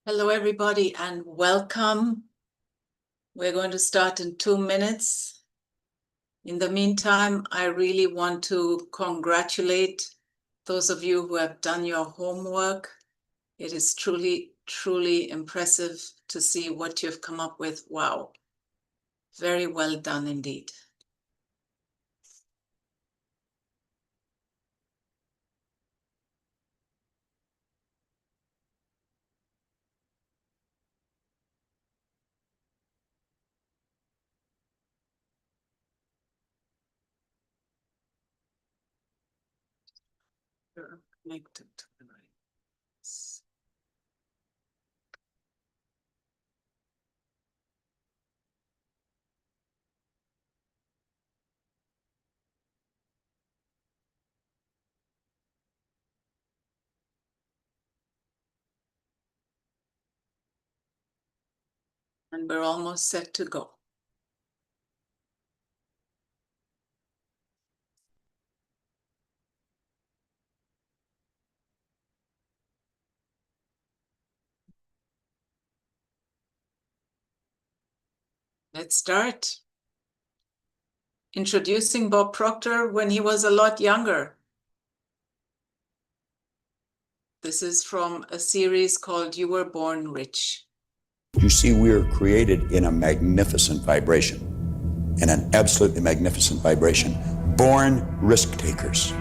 Hello, everybody, and welcome. We're going to start in 2 minutes. In the meantime, I really want to congratulate those of you who have done your homework. It is truly, truly impressive to see what you've come up with. Wow. Very well done indeed. You're connected to the lines. And we're almost set to go. Let's start. Introducing Bob Proctor when he was a lot younger. This is from a series called You Were Born Rich. You see, we are created in a magnificent vibration, in an absolutely magnificent vibration, born risk takers.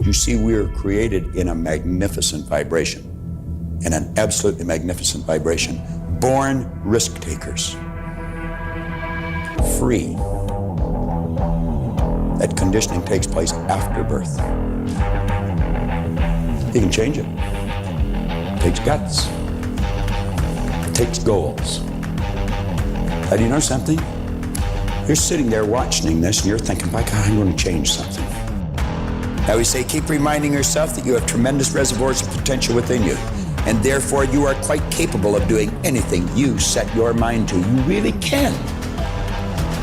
You see, we are created in a magnificent vibration, in an absolutely magnificent vibration, born risk takers. Free. That conditioning takes place after birth. You can change it. It takes guts. It takes goals. Now, do you know something? You're sitting there watching this and you're thinking, by God, I'm going to change something. Now we say, keep reminding yourself that you have tremendous reservoirs of potential within you, and therefore you are quite capable of doing anything you set your mind to. You really can.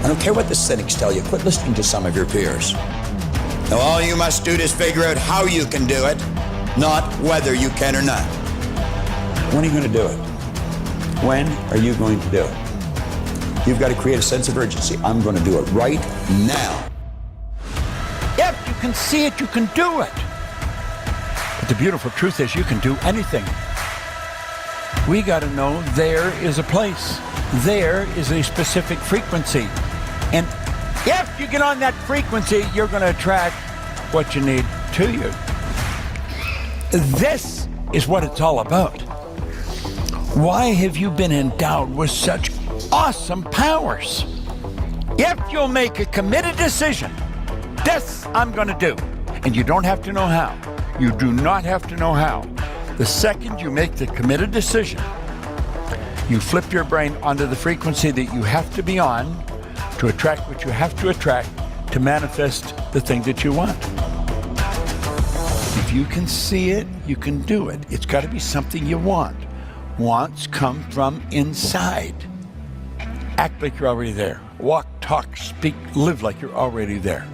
I don't care what the cynics tell you. Quit listening to some of your peers. Now all you must do is figure out how you can do it, not whether you can or not. When are you going to do it? When are you going to do it? You've got to create a sense of urgency. I'm going to do it right now. If you can see it, you can do it. But the beautiful truth is you can do anything. We got to know there is a place. There is a specific frequency. And if you get on that frequency, you're going to attract what you need to you. This is what it's all about. Why have you been endowed with such awesome powers? If you'll make a committed decision, this I'm going to do. And you don't have to know how. You do not have to know how. The second you make the committed decision, you flip your brain onto the frequency that you have to be on to attract what you have to attract to manifest the thing that you want. If you can see it, you can do it. It's got to be something you want. Wants come from inside. Act like you're already there. Walk, talk, speak, live like you're already there.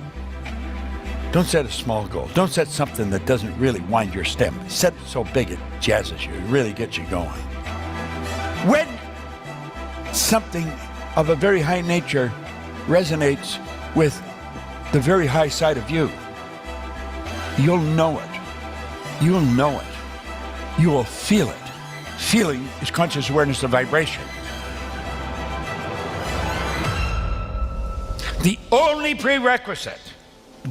Don't set a small goal. Don't set something that doesn't really wind your stem. Set it so big it jazzes you. It really gets you going. When something of a very high nature resonates with the very high side of you, you'll know it. You'll know it. You will feel it. Feeling is conscious awareness of vibration. The only prerequisite,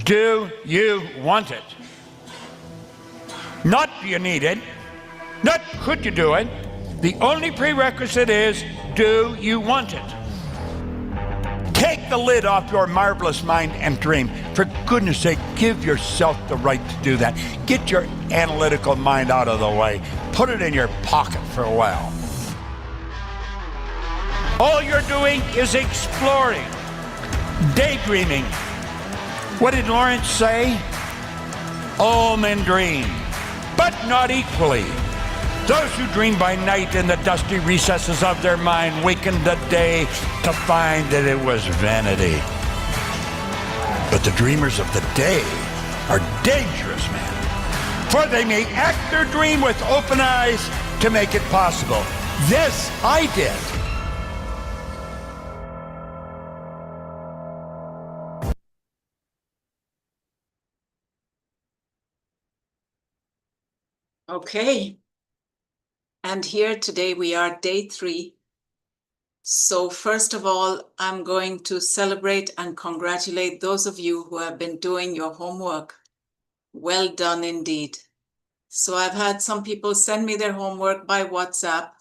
do you want it? Not do you need it, not could you do it. The only prerequisite is, do you want it? Take the lid off your marvelous mind and dream. For goodness sake, give yourself the right to do that. Get your analytical mind out of the way. Put it in your pocket for a while. All you're doing is exploring, daydreaming. What did Lawrence say? All men dream, but not equally. Those who dream by night in the dusty recesses of their mind waken the day to find that it was vanity. But the dreamers of the day are dangerous men, for they may act their dream with open eyes to make it possible. This I did. Okay. And here today we are day 3. So first of all, I'm going to celebrate and congratulate those of you who have been doing your homework. Well done indeed. So I've had some people send me their homework by WhatsApp,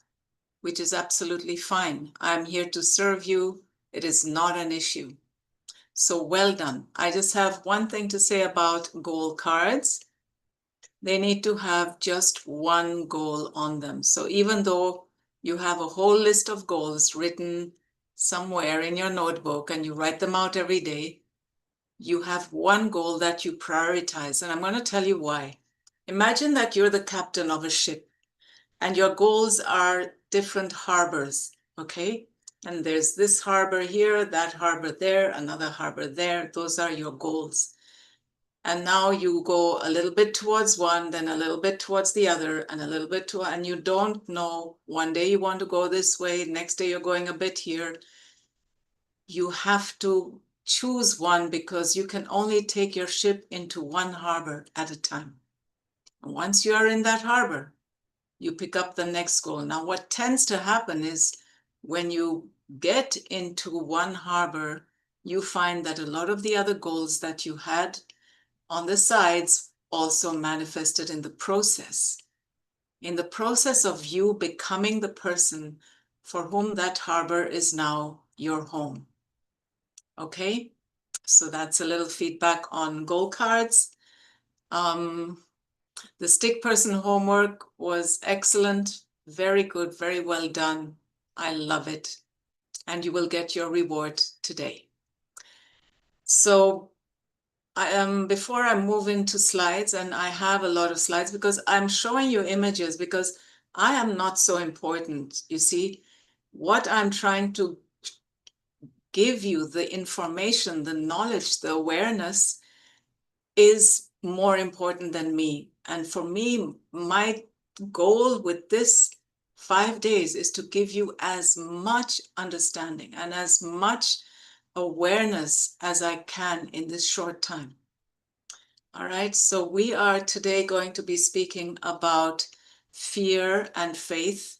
which is absolutely fine. I'm here to serve you. It is not an issue. So well done. I just have one thing to say about goal cards. They need to have just one goal on them. So even though you have a whole list of goals written somewhere in your notebook and you write them out every day, you have one goal that you prioritize. And I'm going to tell you why. Imagine that you're the captain of a ship and your goals are different harbors, okay? And there's this harbor here, that harbor there, another harbor there. Those are your goals. And now you go a little bit towards one, then a little bit towards the other, and a little bit to, and you don't know. One day you want to go this way, next day you're going a bit here. You have to choose one because you can only take your ship into one harbor at a time. And once you are in that harbor, you pick up the next goal. Now, what tends to happen is when you get into one harbor, you find that a lot of the other goals that you had on the sides also manifested in the process. In the process of you becoming the person for whom that harbor is now your home. Okay, so that's a little feedback on goal cards. The stick person homework was excellent, very good, very well done. I love it. And you will get your reward today. So before I move into slides, and I have a lot of slides because I'm showing you images because I am not so important. You see, what I'm trying to give you, the information, the knowledge, the awareness is more important than me. And for me, my goal with this 5 days is to give you as much understanding and as much awareness as I can in this short time. All right, so we are today going to be speaking about fear and faith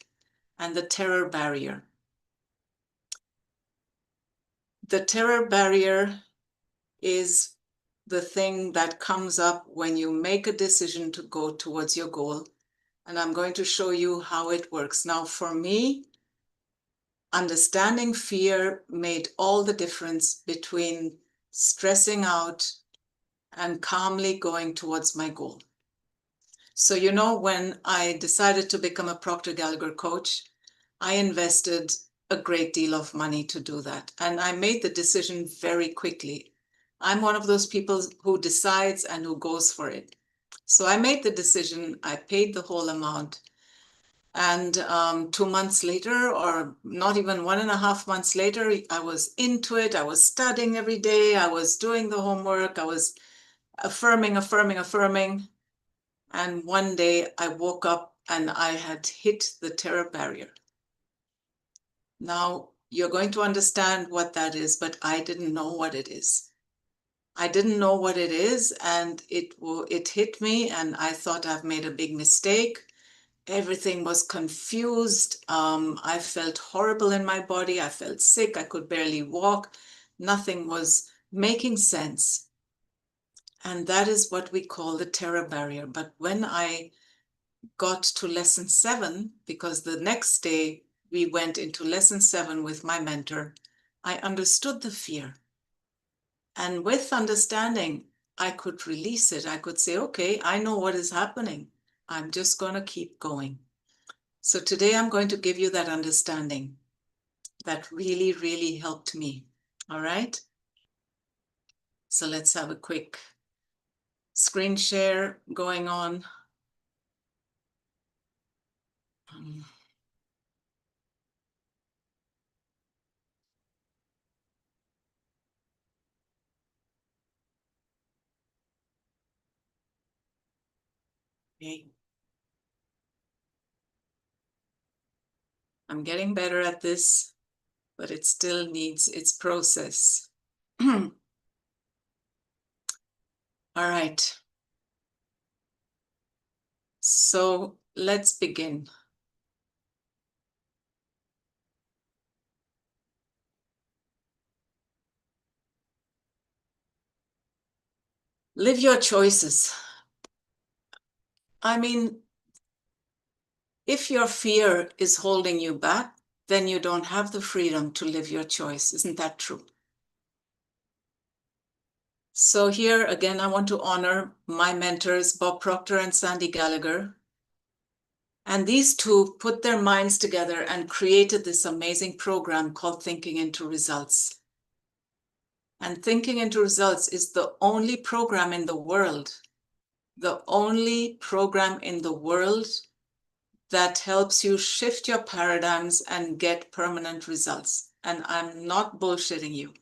and the terror barrier. The terror barrier is the thing that comes up when you make a decision to go towards your goal. And I'm going to show you how it works. Now, for me, understanding fear made all the difference between stressing out and calmly going towards my goal. So, you know, when I decided to become a Proctor Gallagher coach, I invested a great deal of money to do that. And I made the decision very quickly. I'm one of those people who decides and who goes for it. So I made the decision, I paid the whole amount. And 2 months later, or not even 1.5 months later, I was into it. I was studying every day. I was doing the homework. I was affirming. And one day I woke up and I had hit the terror barrier. Now, you're going to understand what that is, but I didn't know what it is. I didn't know what it is, and it hit me, and I thought I've made a big mistake. Everything was confused. I felt horrible in my body. I felt sick. I could barely walk. Nothing was making sense. And that is what we call the terror barrier. But when I got to lesson 7, because the next day we went into lesson 7 with my mentor, I understood the fear. And with understanding, I could release it. I could say, okay, I know what is happening. I'm just going to keep going. So today I'm going to give you that understanding that really, really helped me. All right. So let's have a quick screen share going on. Okay. I'm getting better at this, but it still needs its process. All right. So let's begin. Live your choices. I mean, if your fear is holding you back, then you don't have the freedom to live your choice. Isn't that true? So here again, I want to honor my mentors, Bob Proctor and Sandy Gallagher. And these two put their minds together and created this amazing program called Thinking into Results. And Thinking into Results is the only program in the world that helps you shift your paradigms and get permanent results. And I'm not bullshitting you.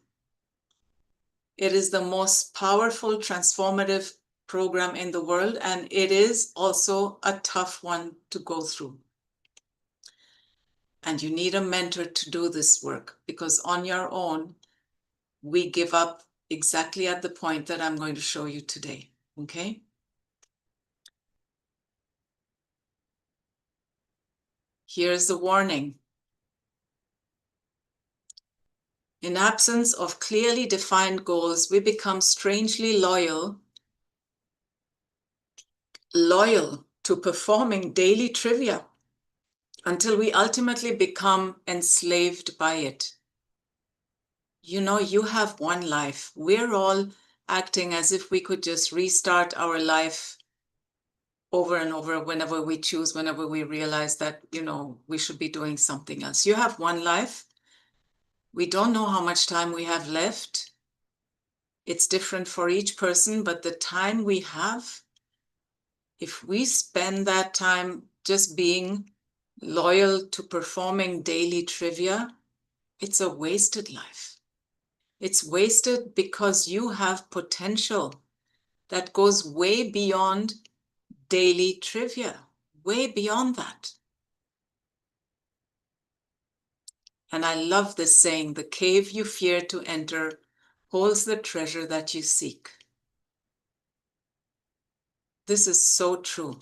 It is the most powerful, transformative program in the world, and it is also a tough one to go through. And you need a mentor to do this work, because on your own, we give up exactly at the point that I'm going to show you today, okay? Here's the warning. In absence of clearly defined goals, we become strangely loyal to performing daily trivia until we ultimately become enslaved by it. You know, you have one life. We're all acting as if we could just restart our life over and over whenever we choose, whenever we realize that, you know, we should be doing something else. You have one life. We don't know how much time we have left. It's different for each person, but the time we have, if we spend that time just being loyal to performing daily trivia, it's a wasted life. It's wasted because you have potential that goes way beyond daily trivia, way beyond that. And I love this saying, the cave you fear to enter holds the treasure that you seek. This is so true.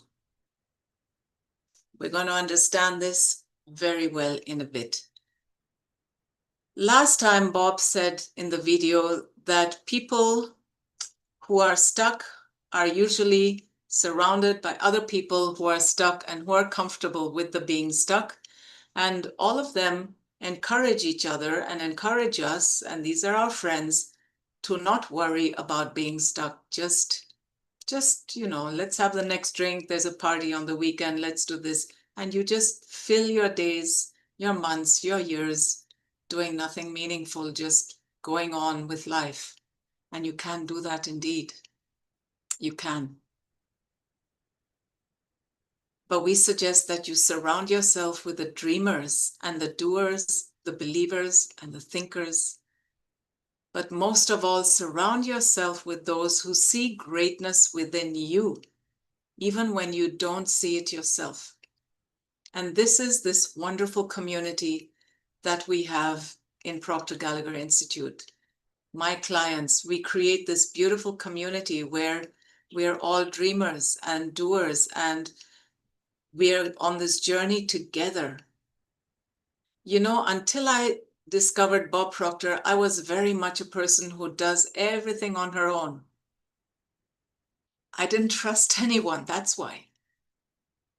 We're going to understand this very well in a bit. Last time, Bob said in the video that people who are stuck are usually surrounded by other people who are stuck and who are comfortable with the being stuck. And all of them encourage each other and encourage us, and these are our friends, to not worry about being stuck. Just, you know, let's have the next drink. There's a party on the weekend. Let's do this. And you just fill your days, your months, your years doing nothing meaningful, just going on with life. And you can do that indeed. You can. But we suggest that you surround yourself with the dreamers and the doers, the believers and the thinkers. But most of all, surround yourself with those who see greatness within you, even when you don't see it yourself. And this is this wonderful community that we have in Proctor Gallagher Institute. My clients, we create this beautiful community where we're all dreamers and doers, and we're on this journey together. You know, until I discovered Bob Proctor, I was very much a person who does everything on her own. I didn't trust anyone, that's why.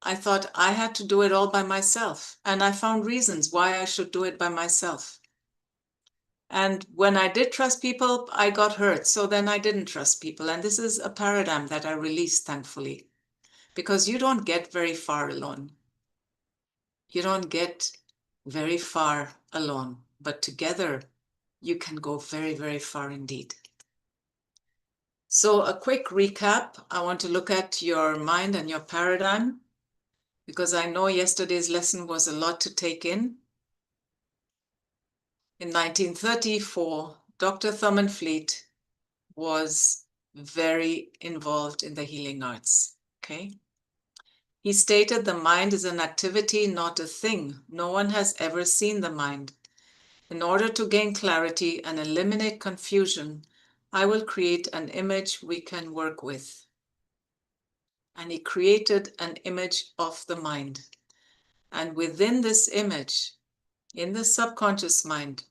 I thought I had to do it all by myself, and I found reasons why I should do it by myself. And when I did trust people, I got hurt, so then I didn't trust people. And this is a paradigm that I released, thankfully, because you don't get very far alone. You don't get very far alone, but together you can go very, very far indeed. So a quick recap. I want to look at your mind and your paradigm, because I know yesterday's lesson was a lot to take in. In 1934, Dr. Thurman Fleet was very involved in the healing arts, okay? He stated the mind is an activity, not a thing. No one has ever seen the mind. In order to gain clarity and eliminate confusion, I will create an image we can work with. And he created an image of the mind. And within this image, in the subconscious mind,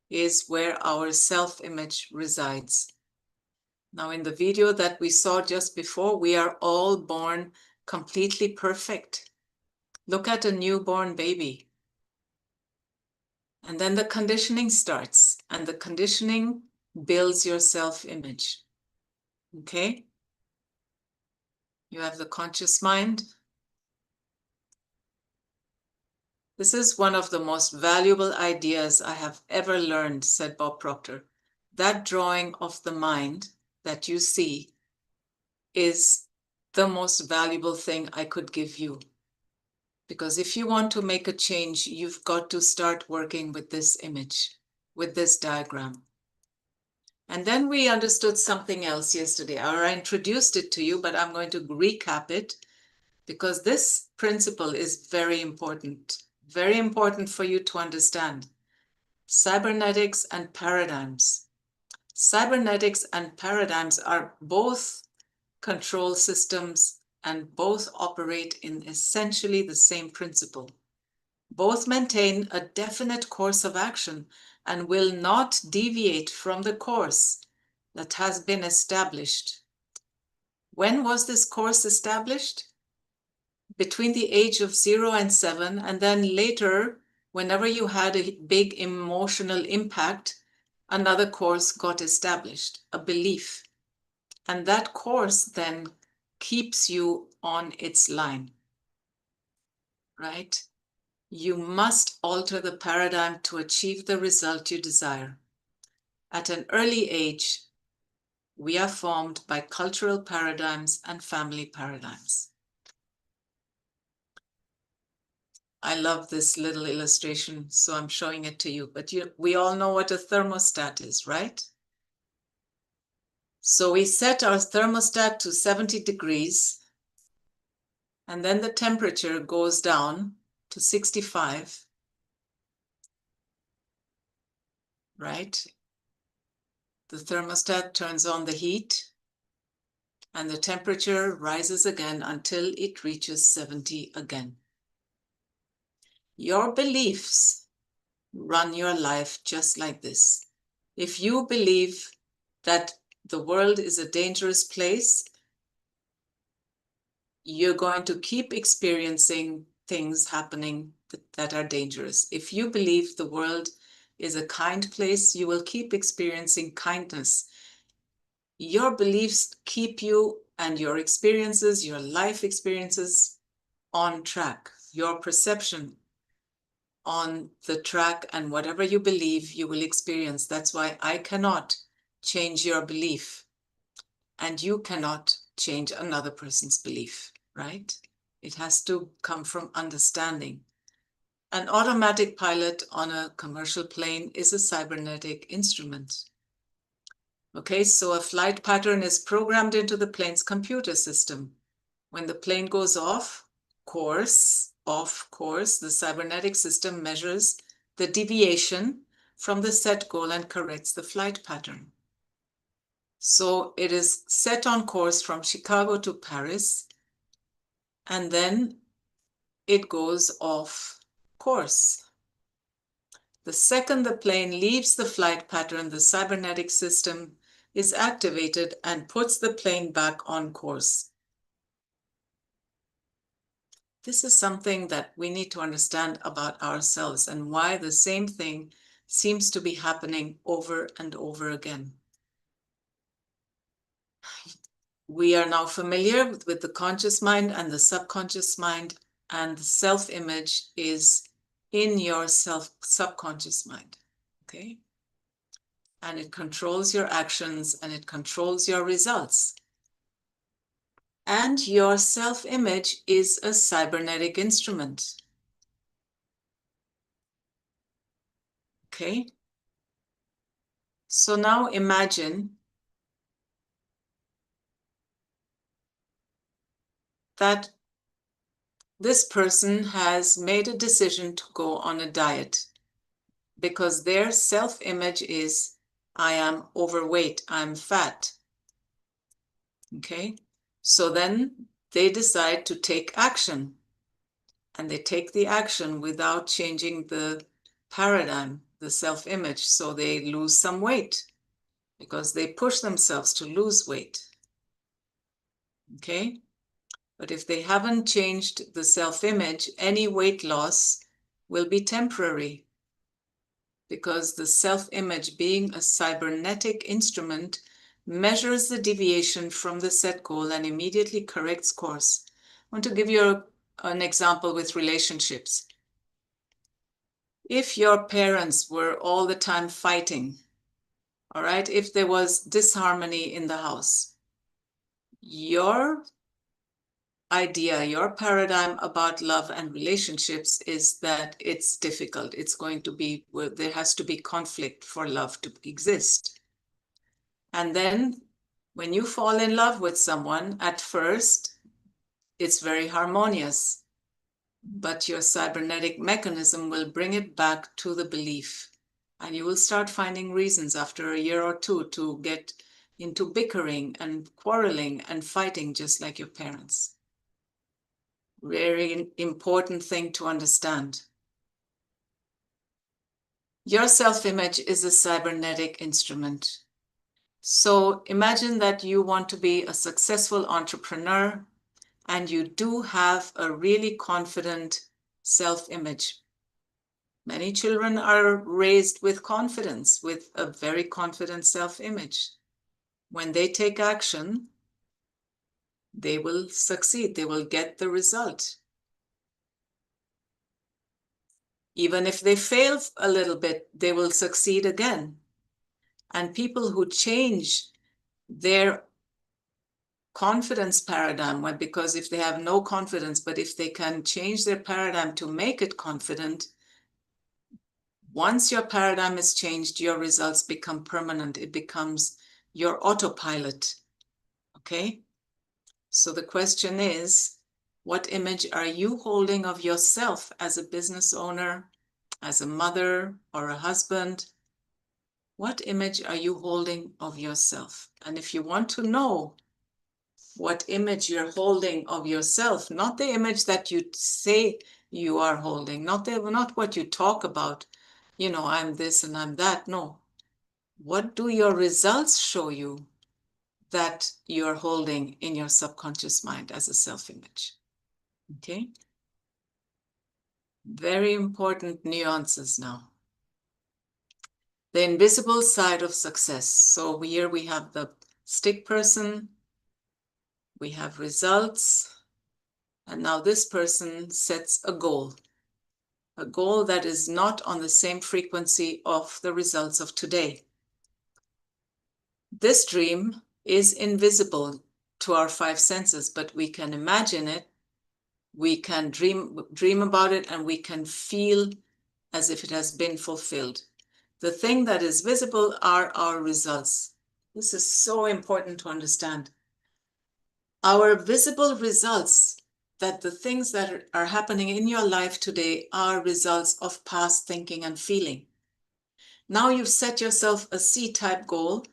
is where our self-image resides. Now, in the video that we saw just before, we are all born completely perfect. Look at a newborn baby. And then the conditioning starts, and the conditioning builds your self-image. Okay? You have the conscious mind. This is one of the most valuable ideas I have ever learned, said Bob Proctor. That drawing of the mind that you see is the most valuable thing I could give you. Because if you want to make a change, you've got to start working with this image, with this diagram. And then we understood something else yesterday, or I introduced it to you, but I'm going to recap it because this principle is very important for you to understand. Cybernetics and paradigms. Cybernetics and paradigms are both control systems and both operate in essentially the same principle. Both maintain a definite course of action and will not deviate from the course that has been established. When was this course established? Between the age of 0 and 7, and then later, whenever you had a big emotional impact, another course got established, a belief. And that course then keeps you on its line, right? You must alter the paradigm to achieve the result you desire. At an early age, we are formed by cultural paradigms and family paradigms. I love this little illustration, so I'm showing it to you. But we all know what a thermostat is, right? So we set our thermostat to 70 degrees, and then the temperature goes down to 65, right? The thermostat turns on the heat, and the temperature rises again until it reaches 70 again. Your beliefs run your life just like this. If you believe that the world is a dangerous place, you're going to keep experiencing things happening that are dangerous. If you believe the world is a kind place, you will keep experiencing kindness. Your beliefs keep you and your experiences, your life experiences on track. Your perception on the track, and whatever you believe, you will experience. That's why I cannot change your belief, and you cannot change another person's belief, right? It has to come from understanding. An automatic pilot on a commercial plane is a cybernetic instrument. Okay, so a flight pattern is programmed into the plane's computer system. When the plane goes off course, the cybernetic system measures the deviation from the set goal and corrects the flight pattern. So it is set on course from Chicago to Paris, and then it goes off course. The second the plane leaves the flight pattern, the cybernetic system is activated and puts the plane back on course. This is something that we need to understand about ourselves and why the same thing seems to be happening over and over again. We are now familiar with the conscious mind and the subconscious mind, and the self-image is in your subconscious mind, okay? And it controls your actions and it controls your results. And your self-image is a cybernetic instrument. Okay? So now imagine that this person has made a decision to go on a diet because their self-image is, I am overweight, I'm fat. Okay, so then they decide to take action, and they take the action without changing the paradigm, the self-image. So they lose some weight because they push themselves to lose weight. Okay, but if they haven't changed the self-image, any weight loss will be temporary, because the self-image, being a cybernetic instrument, measures the deviation from the set goal and immediately corrects course. I want to give you an example with relationships. If your parents were all the time fighting, all right, if there was disharmony in the house, your idea, your paradigm about love and relationships is that it's difficult. It's going to be, there has to be conflict for love to exist. And then when you fall in love with someone, at first, it's very harmonious, but your cybernetic mechanism will bring it back to the belief. And you will start finding reasons after a year or two to get into bickering and quarreling and fighting just like your parents. Very important thing to understand. Your self-image is a cybernetic instrument. So imagine that you want to be a successful entrepreneur and you do have a really confident self-image. Many children are raised with confidence, with a very confident self-image. When they take action, they will succeed, they will get the result. Even if they fail a little bit, they will succeed again. And people who change their confidence paradigm, because if they have no confidence, but if they can change their paradigm to make it confident, once your paradigm is changed, your results become permanent. It becomes your autopilot. Okay? So the question is, what image are you holding of yourself as a business owner, as a mother or a husband? What image are you holding of yourself? And if you want to know what image you're holding of yourself, not the image that you say you are holding, not what you talk about, you know, I'm this and I'm that. No. What do your results show you that you're holding in your subconscious mind as a self-image? Okay? Very important nuances now. The invisible side of success. So here we have the stick person, we have results, and now this person sets a goal that is not on the same frequency of the results of today. This dream is invisible to our five senses, but we can imagine it, we can dream about it, and we can feel as if it has been fulfilled. The thing that is visible are our results. This is so important to understand. Our visible results, that the things that are happening in your life today are results of past thinking and feeling. Now you've set yourself a C-type goal.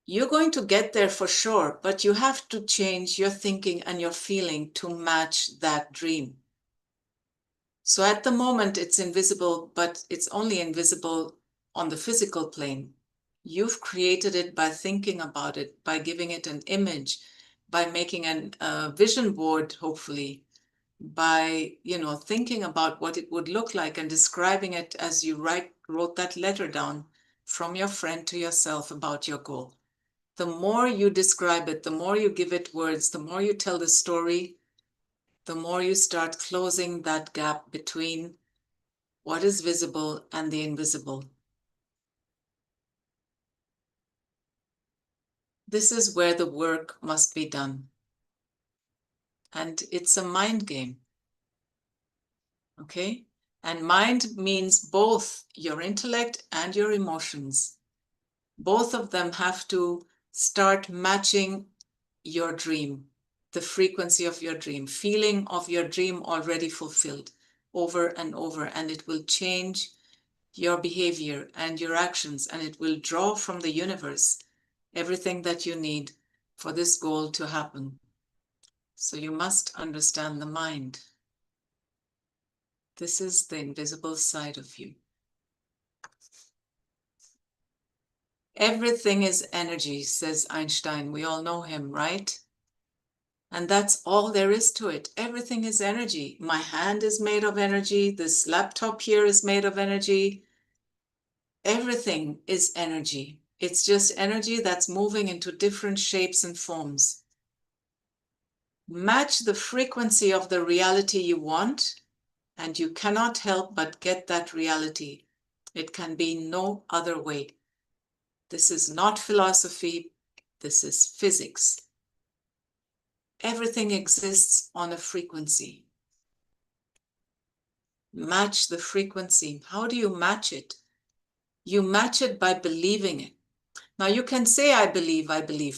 You're going to get there for sure, but you have to change your thinking and your feeling to match that dream. So at the moment it's invisible, but it's only invisible on the physical plane. You've created it by thinking about it, by giving it an image, by making a vision board, hopefully, by, you know, thinking about what it would look like and describing it as you wrote that letter down from your friend to yourself about your goal. The more you describe it, the more you give it words, the more you tell the story, the more you start closing that gap between what is visible and the invisible. This is where the work must be done. And it's a mind game. Okay? And mind means both your intellect and your emotions. Both of them have to start matching your dream. the frequency of your dream, feeling of your dream already fulfilled over and over, and it will change your behavior and your actions, and it will draw from the universe everything that you need for this goal to happen. So you must understand the mind. This is the invisible side of you. Everything is energy, says Einstein. We all know him, right? And that's all there is to it. Everything is energy. My hand is made of energy. This laptop here is made of energy. Everything is energy. It's just energy that's moving into different shapes and forms. Match the frequency of the reality you want, and you cannot help but get that reality. It can be no other way. This is not philosophy. This is physics. Everything exists on a frequency. Match the frequency. How do you match it? You match it by believing it. Now you can say, I believe,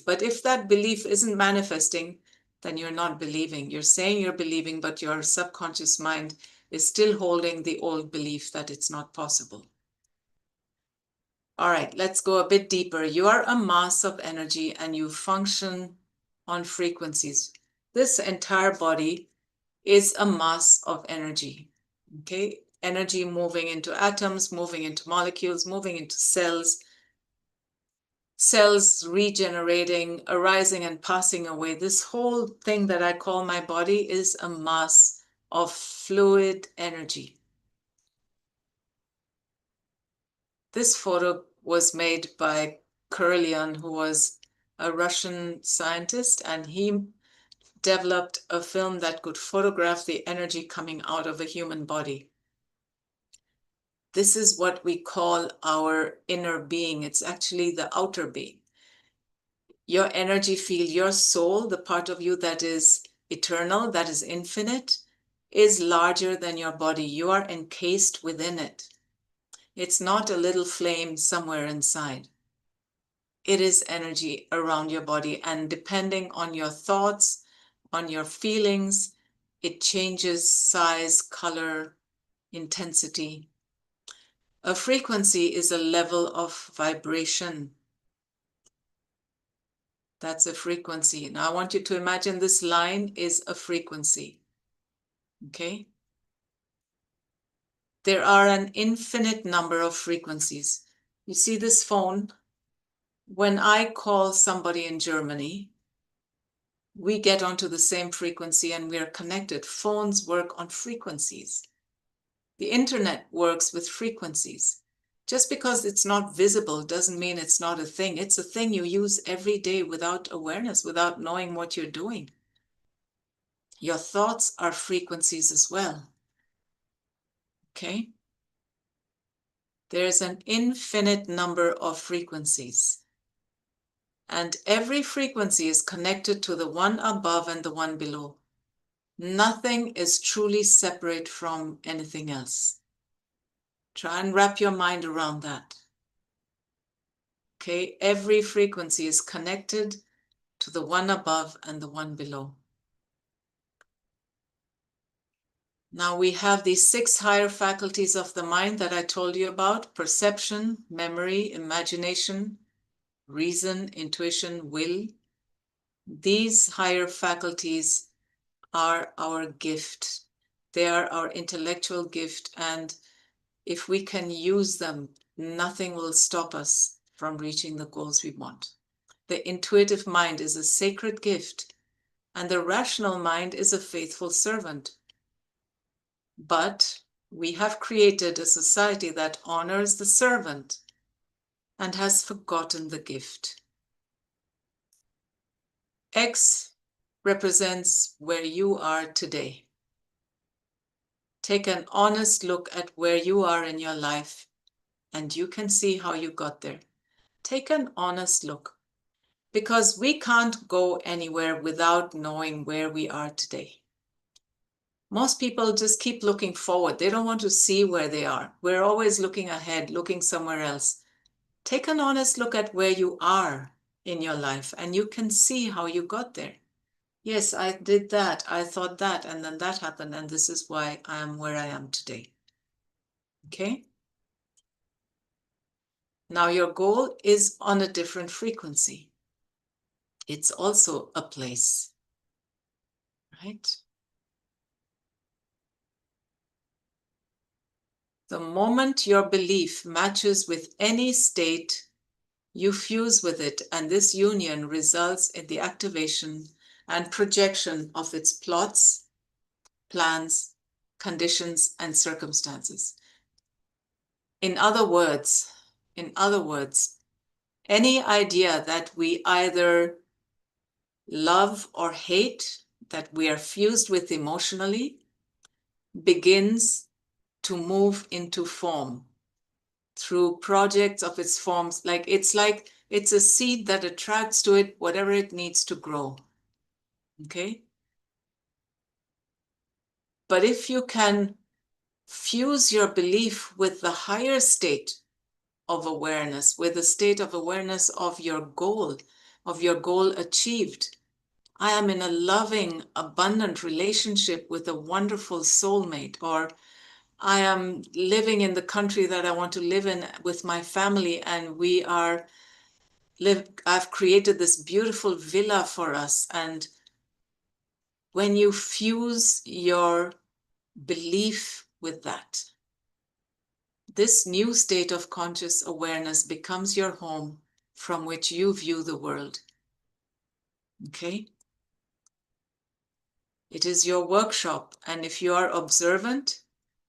but if that belief isn't manifesting, then you're not believing. You're saying you're believing, but your subconscious mind is still holding the old belief that it's not possible. All right, let's go a bit deeper. You are a mass of energy and you function on frequencies. This entire body is a mass of energy, okay? Energy moving into atoms, moving into molecules, moving into cells, cells regenerating, arising and passing away. This whole thing that I call my body is a mass of fluid energy. This photo was made by Kurlian, who was a Russian scientist, and he developed a film that could photograph the energy coming out of a human body. This is what we call our inner being. It's actually the outer being. Your energy field, your soul, the part of you that is eternal, that is infinite, is larger than your body. You are encased within it. It's not a little flame somewhere inside. It is energy around your body, and depending on your thoughts, on your feelings, it changes size, color, intensity. A frequency is a level of vibration. That's a frequency. Now I want you to imagine this line is a frequency. Okay? There are an infinite number of frequencies. You see this phone? When I call somebody in Germany, we get onto the same frequency and we are connected. Phones work on frequencies. The internet works with frequencies. Just because it's not visible doesn't mean it's not a thing. It's a thing you use every day without awareness, without knowing what you're doing. Your thoughts are frequencies as well. Okay? There's an infinite number of frequencies. And every frequency is connected to the one above and the one below. Nothing is truly separate from anything else. Try and wrap your mind around that. Okay, every frequency is connected to the one above and the one below. Now we have these 6 higher faculties of the mind that I told you about: perception, memory, imagination, reason, intuition, will. These higher faculties are our gift. They are our intellectual gift, and if we can use them, nothing will stop us from reaching the goals we want. The intuitive mind is a sacred gift, and the rational mind is a faithful servant. But we have created a society that honors the servant and has forgotten the gift. X represents where you are today. Take an honest look at where you are in your life, and you can see how you got there. Take an honest look, because we can't go anywhere without knowing where we are today. Most people just keep looking forward. They don't want to see where they are. We're always looking ahead, looking somewhere else. Take an honest look at where you are in your life, and you can see how you got there. Yes, I did that. I thought that, and then that happened, and this is why I am where I am today. Okay? Now your goal is on a different frequency. It's also a place, right? The moment your belief matches with any state, you fuse with it, and this union results in the activation and projection of its plots, plans, conditions, and circumstances. In other words, any idea that we either love or hate, that we are fused with emotionally, begins to move into form through projects of its forms. Like it's a seed that attracts to it whatever it needs to grow. Okay? But if you can fuse your belief with the higher state of awareness, with the state of awareness of your goal achieved. I am in a loving, abundant relationship with a wonderful soulmate, or I am living in the country that I want to live in with my family, and I've created this beautiful villa for us. And when you fuse your belief with that, this new state of conscious awareness becomes your home from which you view the world. Okay? It is your workshop, and if you are observant,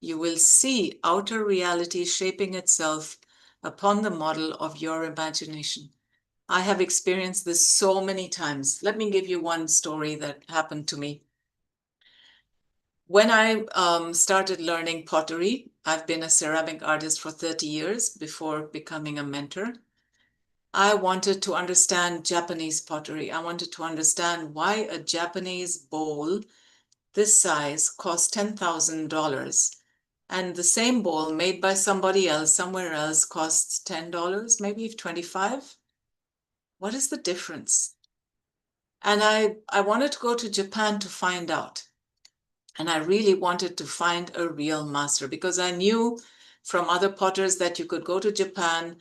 you will see outer reality shaping itself upon the model of your imagination. I have experienced this so many times. Let me give you one story that happened to me. When I started learning pottery, I've been a ceramic artist for 30 years before becoming a mentor. I wanted to understand Japanese pottery. I wanted to understand why a Japanese bowl this size costs $10,000, and the same bowl made by somebody else somewhere else costs $10, maybe $25. What is the difference? And I wanted to go to Japan to find out. And I really wanted to find a real master, because I knew from other potters that you could go to Japan,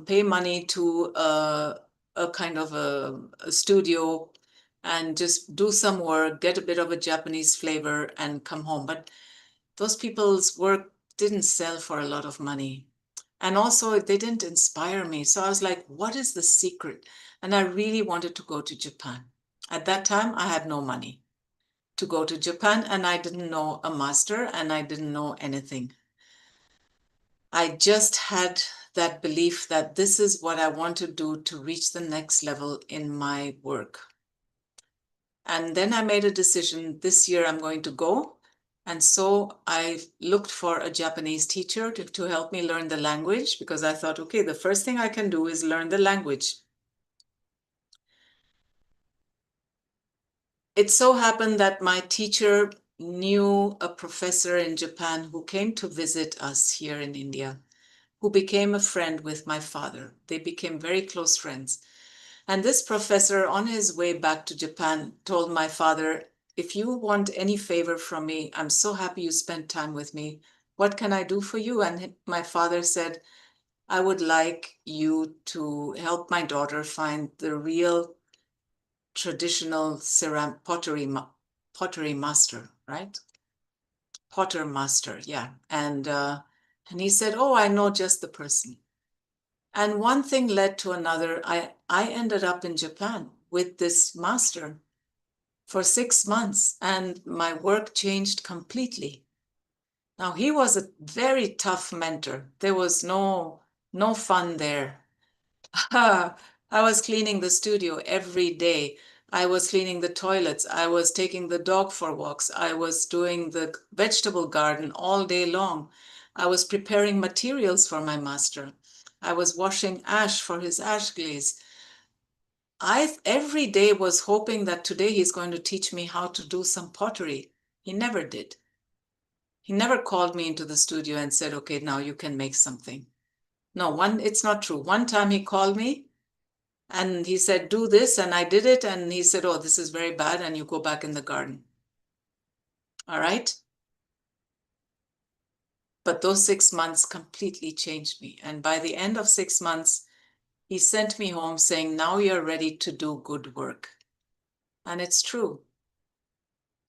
pay money to a kind of a studio and just do some work, get a bit of a Japanese flavor and come home. But those people's work didn't sell for a lot of money. And also they didn't inspire me. So I was like, what is the secret? And I really wanted to go to Japan. At that time, I had no money to go to Japan, and I didn't know a master, and I didn't know anything. I just had that belief that this is what I want to do to reach the next level in my work. And then I made a decision, this year I'm going to go. And so I looked for a Japanese teacher to help me learn the language, because I thought, okay, the first thing I can do is learn the language. It so happened that my teacher knew a professor in Japan who came to visit us here in India, who became a friend with my father. They became very close friends. And this professor, on his way back to Japan, told my father, if you want any favor from me, I'm so happy you spent time with me. What can I do for you? And my father said, I would like you to help my daughter find the real traditional ceramic pottery master, right? Potter master, yeah. And he said, oh, I know just the person. And one thing led to another. I ended up in Japan with this master for 6 months, and my work changed completely. Now, he was a very tough mentor. There was no fun there. I was cleaning the studio every day. I was cleaning the toilets. I was taking the dog for walks. I was doing the vegetable garden all day long. I was preparing materials for my master. I was washing ash for his ash glaze. I every day was hoping that today he's going to teach me how to do some pottery. He never did. He never called me into the studio and said, okay, now you can make something. No, it's not true. One time he called me And he said, do this. And I did it. And he said, oh, this is very bad. And you go back in the garden. All right. But those 6 months completely changed me. And by the end of 6 months, he sent me home saying, now you're ready to do good work. And it's true.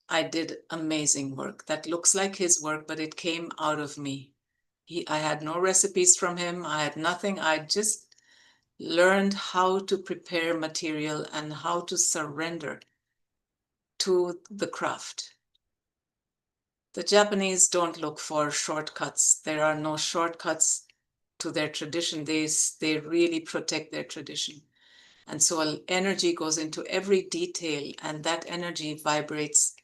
I did amazing work that looks like his work, but it came out of me. I had no recipes from him. I had nothing. I just learned how to prepare material and how to surrender to the craft. The Japanese don't look for shortcuts. There are no shortcuts to their tradition. They really protect their tradition. And so energy goes into every detail, and that energy vibrates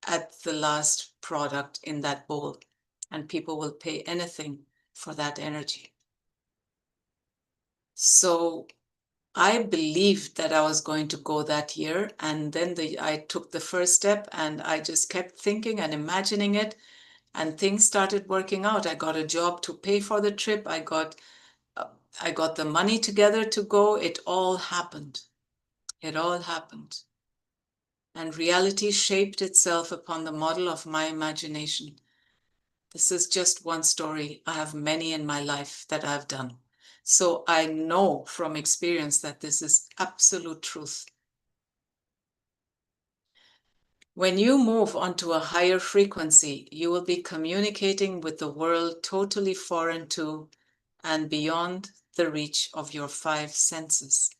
at the last product in that bowl. And people will pay anything for that energy. So I believed that I was going to go that year. And then I took the first step, and I just kept thinking and imagining it. And things started working out. I got a job to pay for the trip. I got the money together to go. It all happened. It all happened. And reality shaped itself upon the model of my imagination. This is just one story. I have many in my life that I've done. So I know from experience that this is absolute truth. When you move onto a higher frequency, you will be communicating with the world totally foreign to and beyond the reach of your 5 senses.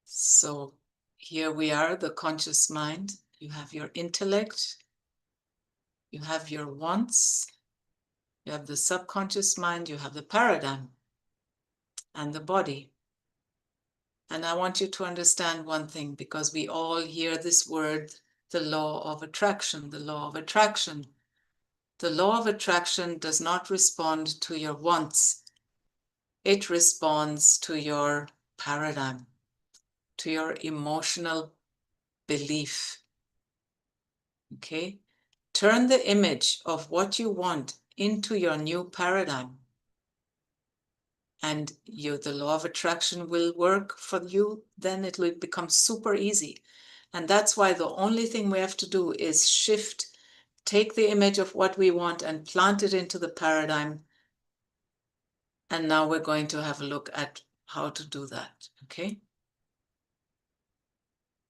So here we are, the conscious mind. You have your intellect, you have your wants, you have the subconscious mind, you have the paradigm, and the body. And I want you to understand one thing, because we all hear this word, the law of attraction, the law of attraction. The law of attraction does not respond to your wants. It responds to your paradigm, to your emotional belief. Okay? Turn the image of what you want into your new paradigm, and the law of attraction will work for you. Then it will become super easy. And that's why the only thing we have to do is shift, take the image of what we want and plant it into the paradigm. And now we're going to have a look at how to do that, okay?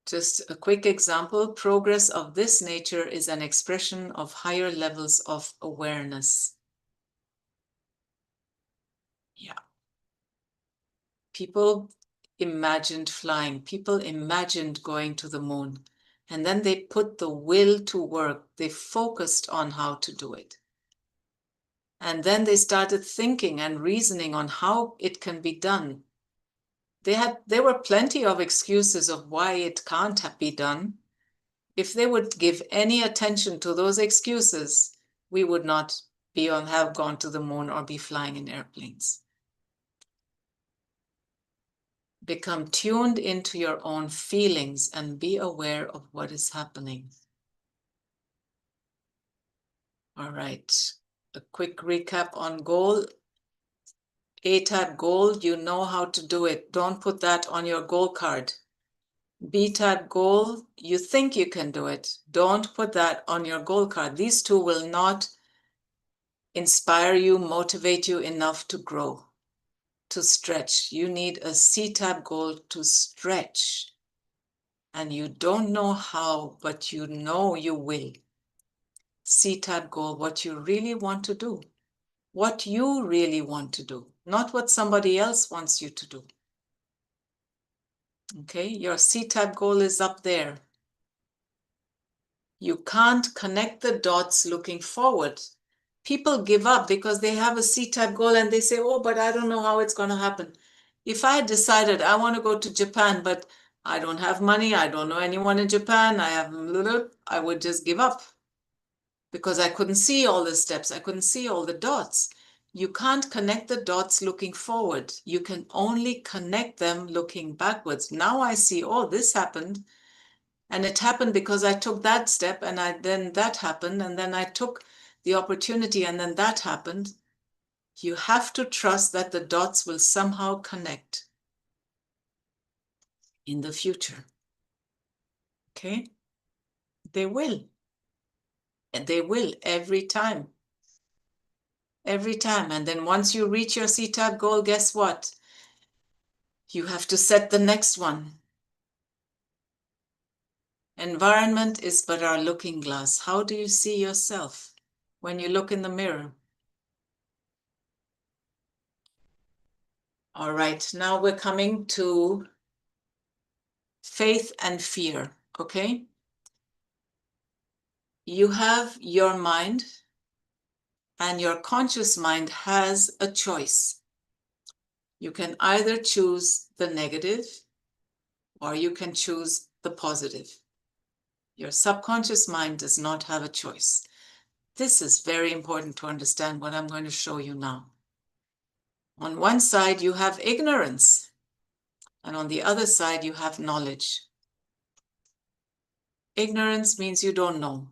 Just a quick example, progress of this nature is an expression of higher levels of awareness. Yeah. People imagined flying. People imagined going to the moon. And then they put the will to work. They focused on how to do it. And then they started thinking and reasoning on how it can be done. There were plenty of excuses of why it can't be done. If they would give any attention to those excuses, we would not have gone to the moon or be flying in airplanes. Become tuned into your own feelings and be aware of what is happening. All right, a quick recap on goal. A-type goal, you know how to do it. Don't put that on your goal card. B-type goal, you think you can do it. Don't put that on your goal card. These two will not inspire you, motivate you enough to grow, to stretch. You need a C-type goal to stretch. And you don't know how, but you know you will. C-type goal, what you really want to do. What you really want to do, not what somebody else wants you to do. Okay, your C-type goal is up there. You can't connect the dots looking forward. People give up because they have a C-type goal and they say, oh, but I don't know how it's going to happen. If I decided I want to go to Japan, but I don't have money, I don't know anyone in Japan, I would just give up because I couldn't see all the steps. I couldn't see all the dots. You can't connect the dots looking forward. You can only connect them looking backwards. Now I see, oh, this happened. And it happened because I took that step, and then that happened, and then I took the opportunity, and then that happened. You have to trust that the dots will somehow connect in the future. Okay? They will. And they will every time. Every time. And then once you reach your CTAB goal, guess what? You have to set the next one. Environment is but our looking glass. How do you see yourself when you look in the mirror? All right, now we're coming to faith and fear, okay? You have your mind, and your conscious mind has a choice. You can either choose the negative or you can choose the positive. Your subconscious mind does not have a choice. This is very important to understand what I'm going to show you now. On one side, you have ignorance, and on the other side, you have knowledge. Ignorance means you don't know,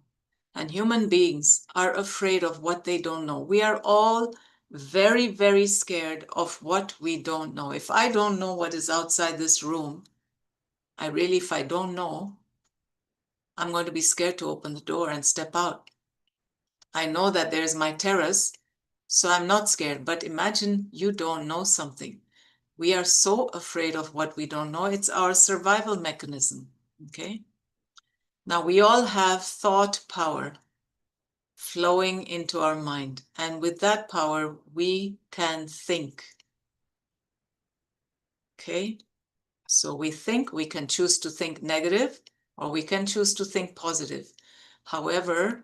and human beings are afraid of what they don't know. We are all very, very scared of what we don't know. If I don't know what is outside this room, if I don't know, I'm going to be scared to open the door and step out. I know that there's my terrace, so I'm not scared. But imagine you don't know something. We are so afraid of what we don't know. It's our survival mechanism, okay? Now, we all have thought power flowing into our mind. And with that power, we can think, okay? So we think, we can choose to think negative, or we can choose to think positive. However,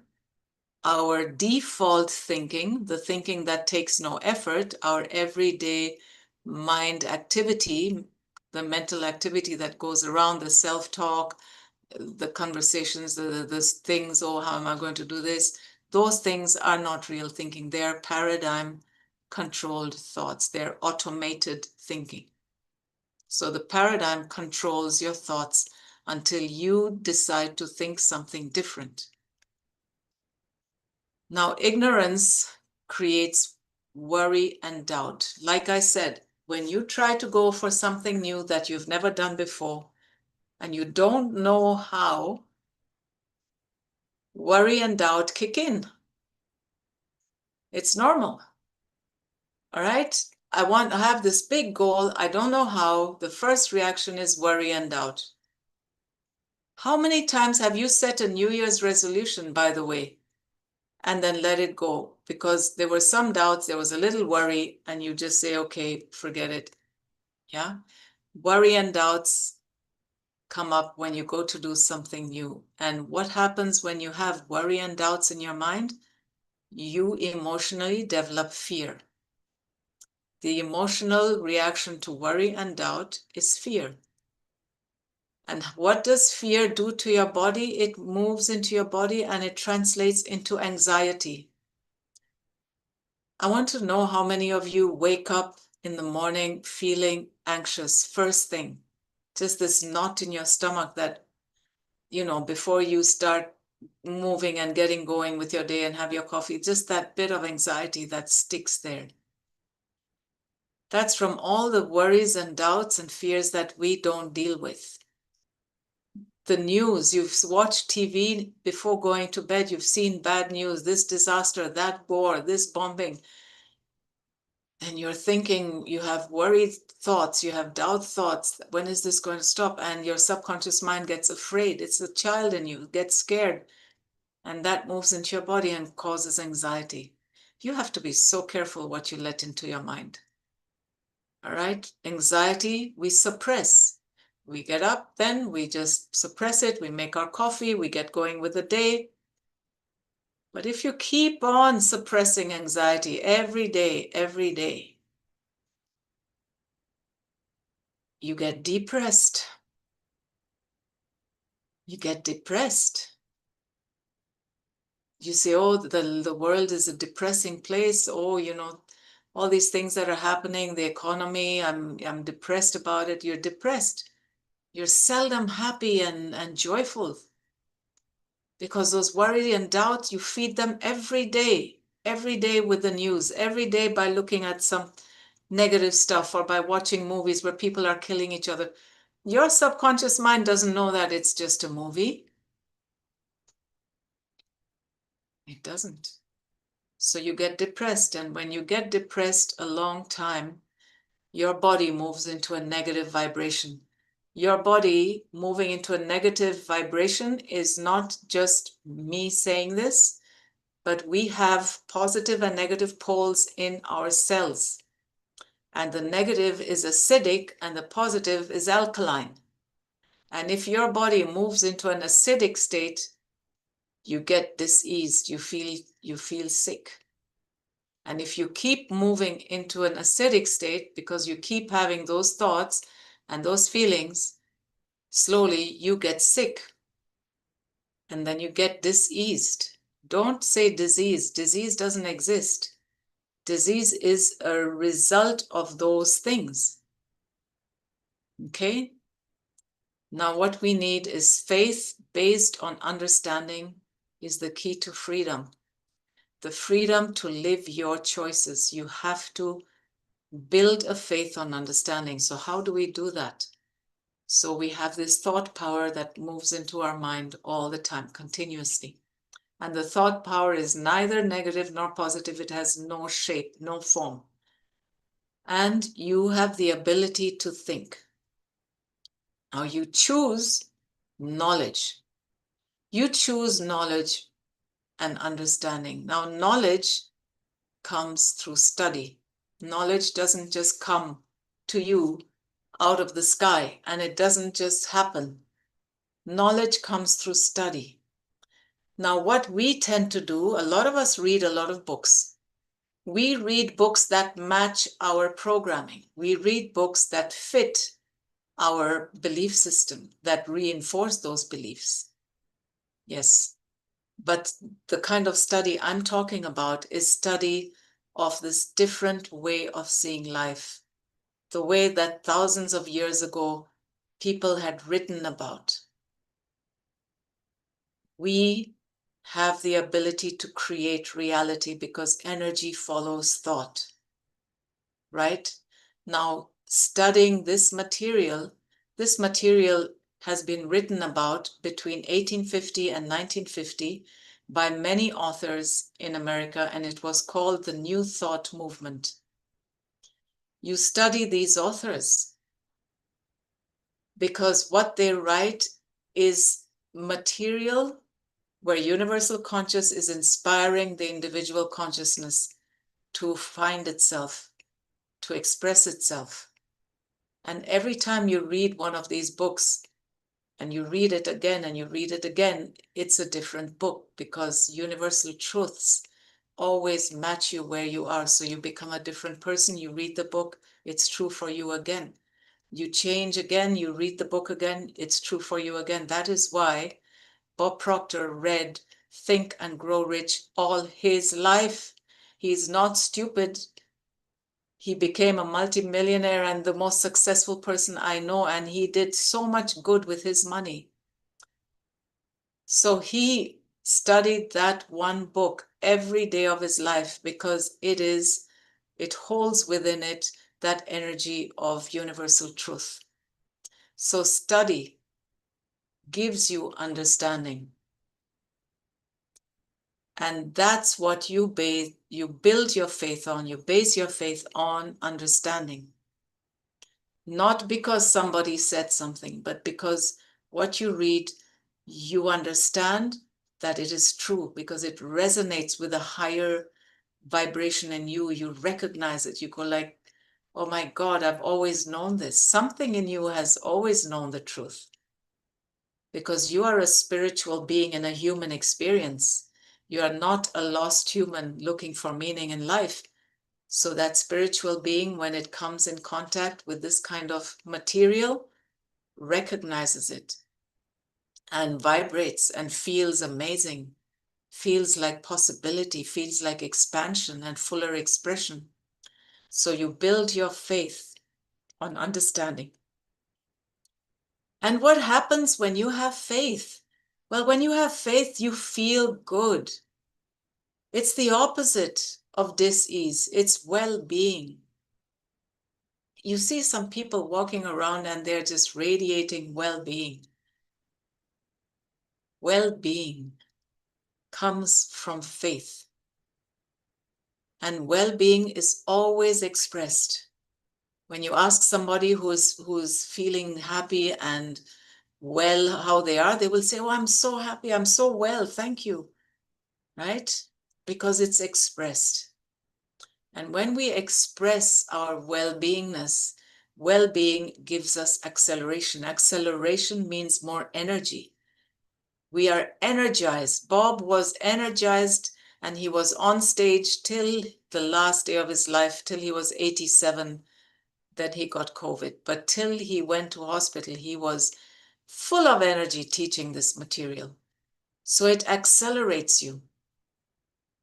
our default thinking, the thinking that takes no effort, our everyday mind activity, the mental activity that goes around the self-talk, the conversations, the things, oh, how am I going to do this? Those things are not real thinking. They're paradigm-controlled thoughts. They're automated thinking. So the paradigm controls your thoughts until you decide to think something different. Now, ignorance creates worry and doubt. Like I said, when you try to go for something new that you've never done before and you don't know how, worry and doubt kick in. It's normal. All right? I have this big goal. I don't know how. The first reaction is worry and doubt. How many times have you set a New Year's resolution, by the way, and then let it go? Because there were some doubts, there was a little worry, and you just say, okay, forget it. Yeah? Worry and doubts come up when you go to do something new. And what happens when you have worry and doubts in your mind? You emotionally develop fear. The emotional reaction to worry and doubt is fear. And what does fear do to your body? It moves into your body and it translates into anxiety. I want to know how many of you wake up in the morning feeling anxious, first thing. Just this knot in your stomach that, before you start moving and getting going with your day and have your coffee, just that bit of anxiety that sticks there. That's from all the worries and doubts and fears that we don't deal with. The news, you've watched TV before going to bed, you've seen bad news, this disaster, that war, this bombing. And you're thinking, you have worried thoughts, you have doubt thoughts. When is this going to stop? And your subconscious mind gets afraid. It's the child in you, gets scared. And that moves into your body and causes anxiety. You have to be so careful what you let into your mind. All right? Anxiety, we suppress. We get up, then we just suppress it. We make our coffee, we get going with the day. But if you keep on suppressing anxiety every day, you get depressed. You get depressed. You say, oh, the world is a depressing place. Oh, all these things that are happening, the economy, I'm depressed about it. You're depressed. You're seldom happy and joyful because those worry and doubt, you feed them every day. every day with the news, every day by looking at some negative stuff or by watching movies where people are killing each other. Your subconscious mind doesn't know that it's just a movie. It doesn't. So you get depressed. And when you get depressed a long time, your body moves into a negative vibration. Your body moving into a negative vibration is not just me saying this, but we have positive and negative poles in our cells. And the negative is acidic and the positive is alkaline. And if your body moves into an acidic state, you get diseased, you feel sick. And if you keep moving into an acidic state because you keep having those thoughts and those feelings, slowly you get sick. And then you get diseased. Don't say disease. Disease doesn't exist. Disease is a result of those things. Okay? Now what we need is faith based on understanding is the key to freedom. The freedom to live your choices. You have to build a faith on understanding. So how do we do that? So we have this thought power that moves into our mind all the time, continuously. And the thought power is neither negative nor positive. It has no shape, no form. And you have the ability to think. Now you choose knowledge. You choose knowledge and understanding. Now knowledge comes through study. Knowledge doesn't just come to you out of the sky, and it doesn't just happen. Knowledge comes through study. Now, what we tend to do, a lot of us read a lot of books. We read books that match our programming. We read books that fit our belief system, that reinforce those beliefs. Yes. But the kind of study I'm talking about is study of this different way of seeing life, the way that thousands of years ago people had written about. We have the ability to create reality because energy follows thought, right? Now, studying this material has been written about between 1850 and 1950 by many authors in America, and it was called the New Thought Movement. You study these authors because what they write is material where universal conscious is inspiring the individual consciousness to find itself, to express itself. And every time you read one of these books, and you read it again and you read it again, it's a different book because universal truths always match you where you are. So you become a different person, you read the book, it's true for you again. You change again, you read the book again, it's true for you again. That is why Bob Proctor read Think and Grow Rich all his life. He's not stupid. He became a multimillionaire and the most successful person I know, and he did so much good with his money. So he studied that one book every day of his life because it holds within it that energy of universal truth. So study gives you understanding. And that's what you build your faith on. You base your faith on understanding. Not because somebody said something, but because what you read, you understand that it is true because it resonates with a higher vibration in you. You recognize it. You go like, oh my God, I've always known this. Something in you has always known the truth because you are a spiritual being in a human experience. You are not a lost human looking for meaning in life. So that spiritual being, when it comes in contact with this kind of material, recognizes it and vibrates and feels amazing, feels like possibility, feels like expansion and fuller expression. So you build your faith on understanding. And what happens when you have faith? Well, when you have faith, you feel good. It's the opposite of dis-ease. It's well-being. You see some people walking around and they're just radiating well-being. Well-being comes from faith. And well-being is always expressed. When you ask somebody who's feeling happy and well how they are, they will say, oh, I'm so happy, I'm so well, thank you, right? Because it's expressed. And when we express our well-beingness, well-being gives us acceleration. Acceleration means more energy. We are energized. Bob was energized and he was on stage till the last day of his life, till he was 87, that he got COVID. But till he went to hospital, he was full of energy teaching this material. So it accelerates you.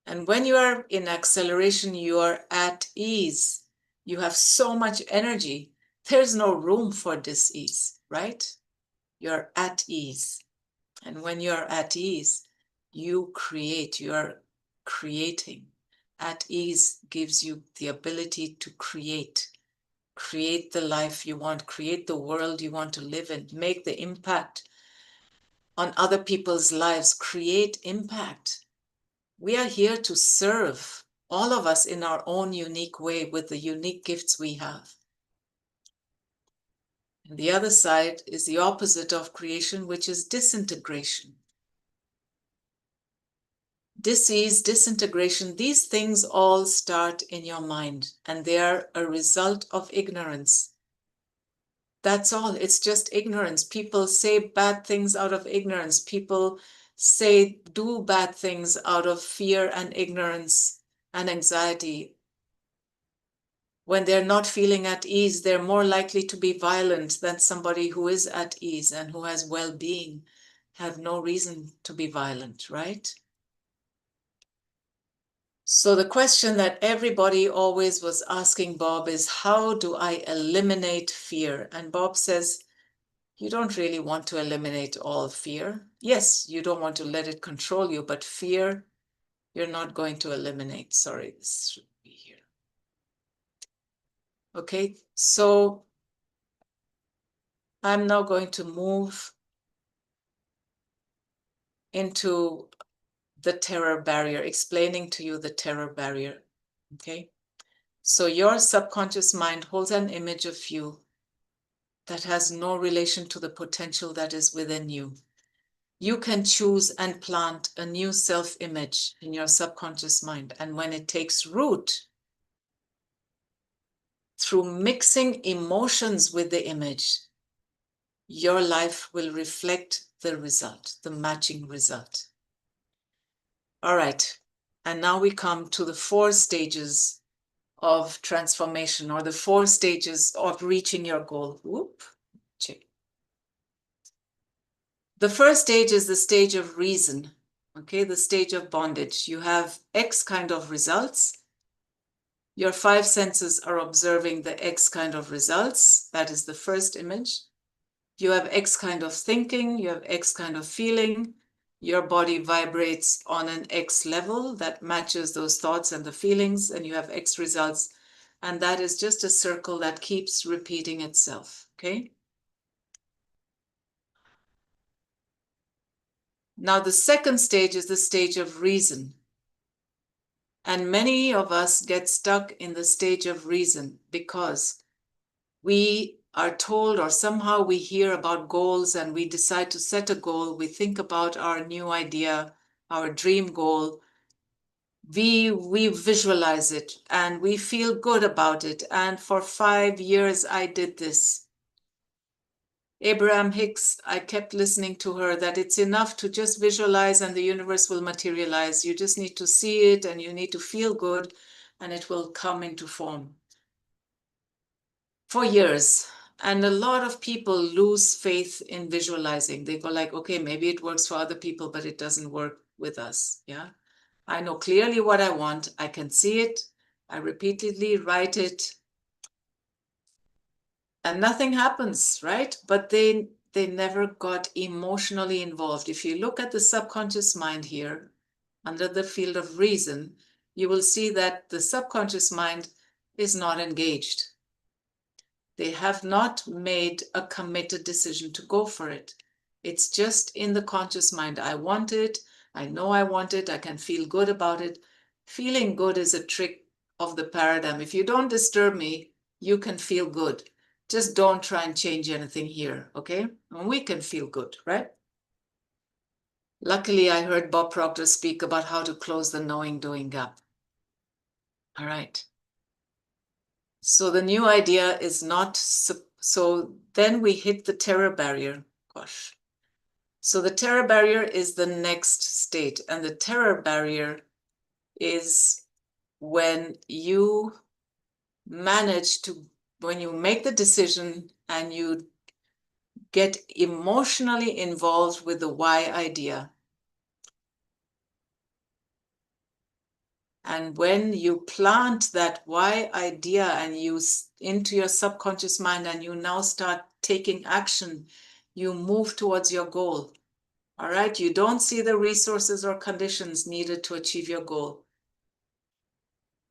And when you are in acceleration, you are at ease. You have so much energy. There's no room for dis-ease, right? You're at ease. And when you're at ease, you create, you're creating. At ease gives you the ability to create the life you want, create the world you want to live in, make the impact on other people's lives, create impact. We are here to serve, all of us in our own unique way with the unique gifts we have. And the other side is the opposite of creation, which is disintegration. Dis-ease, disintegration, these things all start in your mind and they are a result of ignorance. That's all. It's just ignorance. People say bad things out of ignorance. People do bad things out of fear and ignorance and anxiety. When they're not feeling at ease, they're more likely to be violent than somebody who is at ease and who has well-being, have no reason to be violent, right? So the question that everybody always was asking Bob is, how do I eliminate fear? And Bob says, you don't really want to eliminate all fear. Yes, you don't want to let it control you, but fear, you're not going to eliminate. Sorry, this should be here. Okay, so I'm now going to move into the terror barrier, explaining to you the terror barrier, okay? So your subconscious mind holds an image of you that has no relation to the potential that is within you. You can choose and plant a new self-image in your subconscious mind. And when it takes root, through mixing emotions with the image, your life will reflect the result, the matching result. All right. And now we come to the 4 stages of transformation, or the 4 stages of reaching your goal. Whoop. Check. The first stage is the stage of reason, okay, the stage of bondage. You have X kind of results. Your 5 senses are observing the X kind of results. That is the first image. You have X kind of thinking, you have X kind of feeling. Your body vibrates on an X level that matches those thoughts and the feelings, and you have X results. And that is just a circle that keeps repeating itself, okay? Now, the second stage is the stage of reason. And many of us get stuck in the stage of reason because we are told, or somehow we hear about goals and we decide to set a goal. We think about our new idea, our dream goal. We visualize it and we feel good about it. And for 5 years, I did this. Abraham Hicks, I kept listening to her that it's enough to just visualize and the universe will materialize. You just need to see it and you need to feel good and it will come into form. For years. And a lot of people lose faith in visualizing. They go like, okay, maybe it works for other people, but it doesn't work with us. Yeah. I know clearly what I want. I can see it. I repeatedly write it. And nothing happens, right? But they never got emotionally involved. If you look at the subconscious mind here, under the field of reason, you will see that the subconscious mind is not engaged. They have not made a committed decision to go for it. It's just in the conscious mind. I want it. I know I want it. I can feel good about it. Feeling good is a trick of the paradigm. If you don't disturb me, you can feel good. Just don't try and change anything here, okay? And we can feel good, right? Luckily, I heard Bob Proctor speak about how to close the knowing-doing gap. All right. So the new idea is not, so then we hit the terror barrier. Gosh. So the terror barrier is the next state. And the terror barrier is when you manage to, when you make the decision and you get emotionally involved with the why idea. And when you plant that why idea and you into your subconscious mind and you now start taking action, you move towards your goal. All right, you don't see the resources or conditions needed to achieve your goal.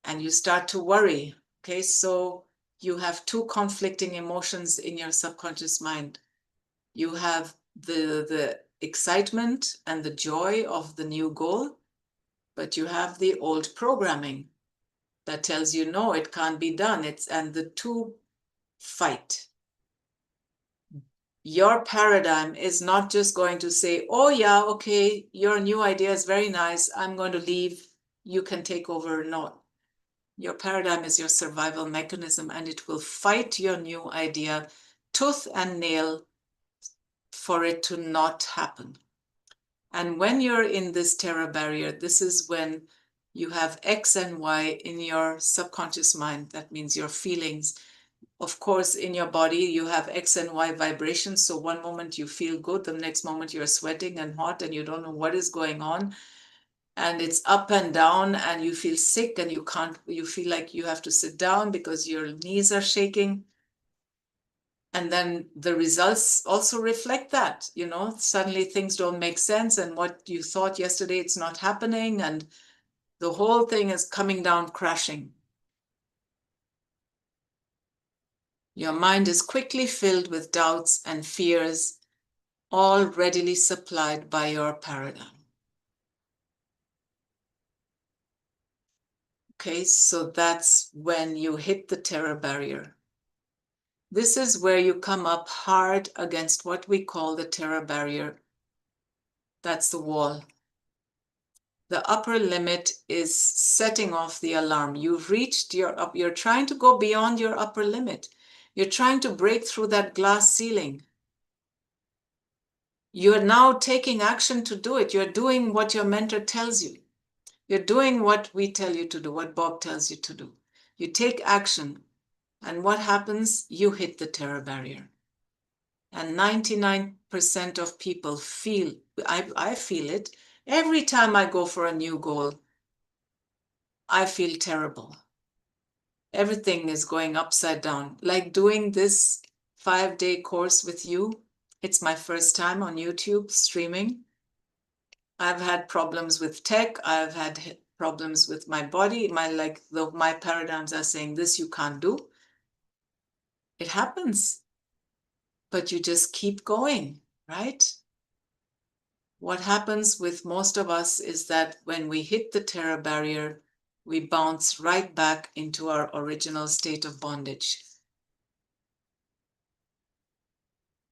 And you start to worry. Okay, so you have two conflicting emotions in your subconscious mind. You have the excitement and the joy of the new goal, but you have the old programming that tells you, no, it can't be done. And the two fight. Your paradigm is not just going to say, oh yeah, okay, your new idea is very nice. I'm going to leave. You can take over. No. Your paradigm is your survival mechanism, and it will fight your new idea tooth and nail for it to not happen. And when you're in this terror barrier, this is when you have X and Y in your subconscious mind. That means your feelings. Of course, in your body, you have X and Y vibrations. So one moment you feel good, the next moment you're sweating and hot and you don't know what is going on. And it's up and down and you feel sick and you feel like you have to sit down because your knees are shaking. And then the results also reflect that, suddenly things don't make sense. And what you thought yesterday, it's not happening. And the whole thing is coming down crashing. Your mind is quickly filled with doubts and fears, all readily supplied by your paradigm. Okay, so that's when you hit the terror barrier. This is where you come up hard against what we call the terror barrier. That's the wall. The upper limit is setting off the alarm. You've reached you're trying to go beyond your upper limit. You're trying to break through that glass ceiling. You're now taking action to do it. You're doing what your mentor tells you. You're doing what we tell you to do, what Bob tells you to do. You take action. And what happens? You hit the terror barrier. And 99% of people feel, I feel it, every time I go for a new goal, I feel terrible. Everything is going upside down. Like doing this 5-day course with you. It's my first time on YouTube streaming. I've had problems with tech. I've had problems with my body. My paradigms are saying this you can't do. It happens. But you just keep going, right? What happens with most of us is that when we hit the terror barrier, we bounce right back into our original state of bondage.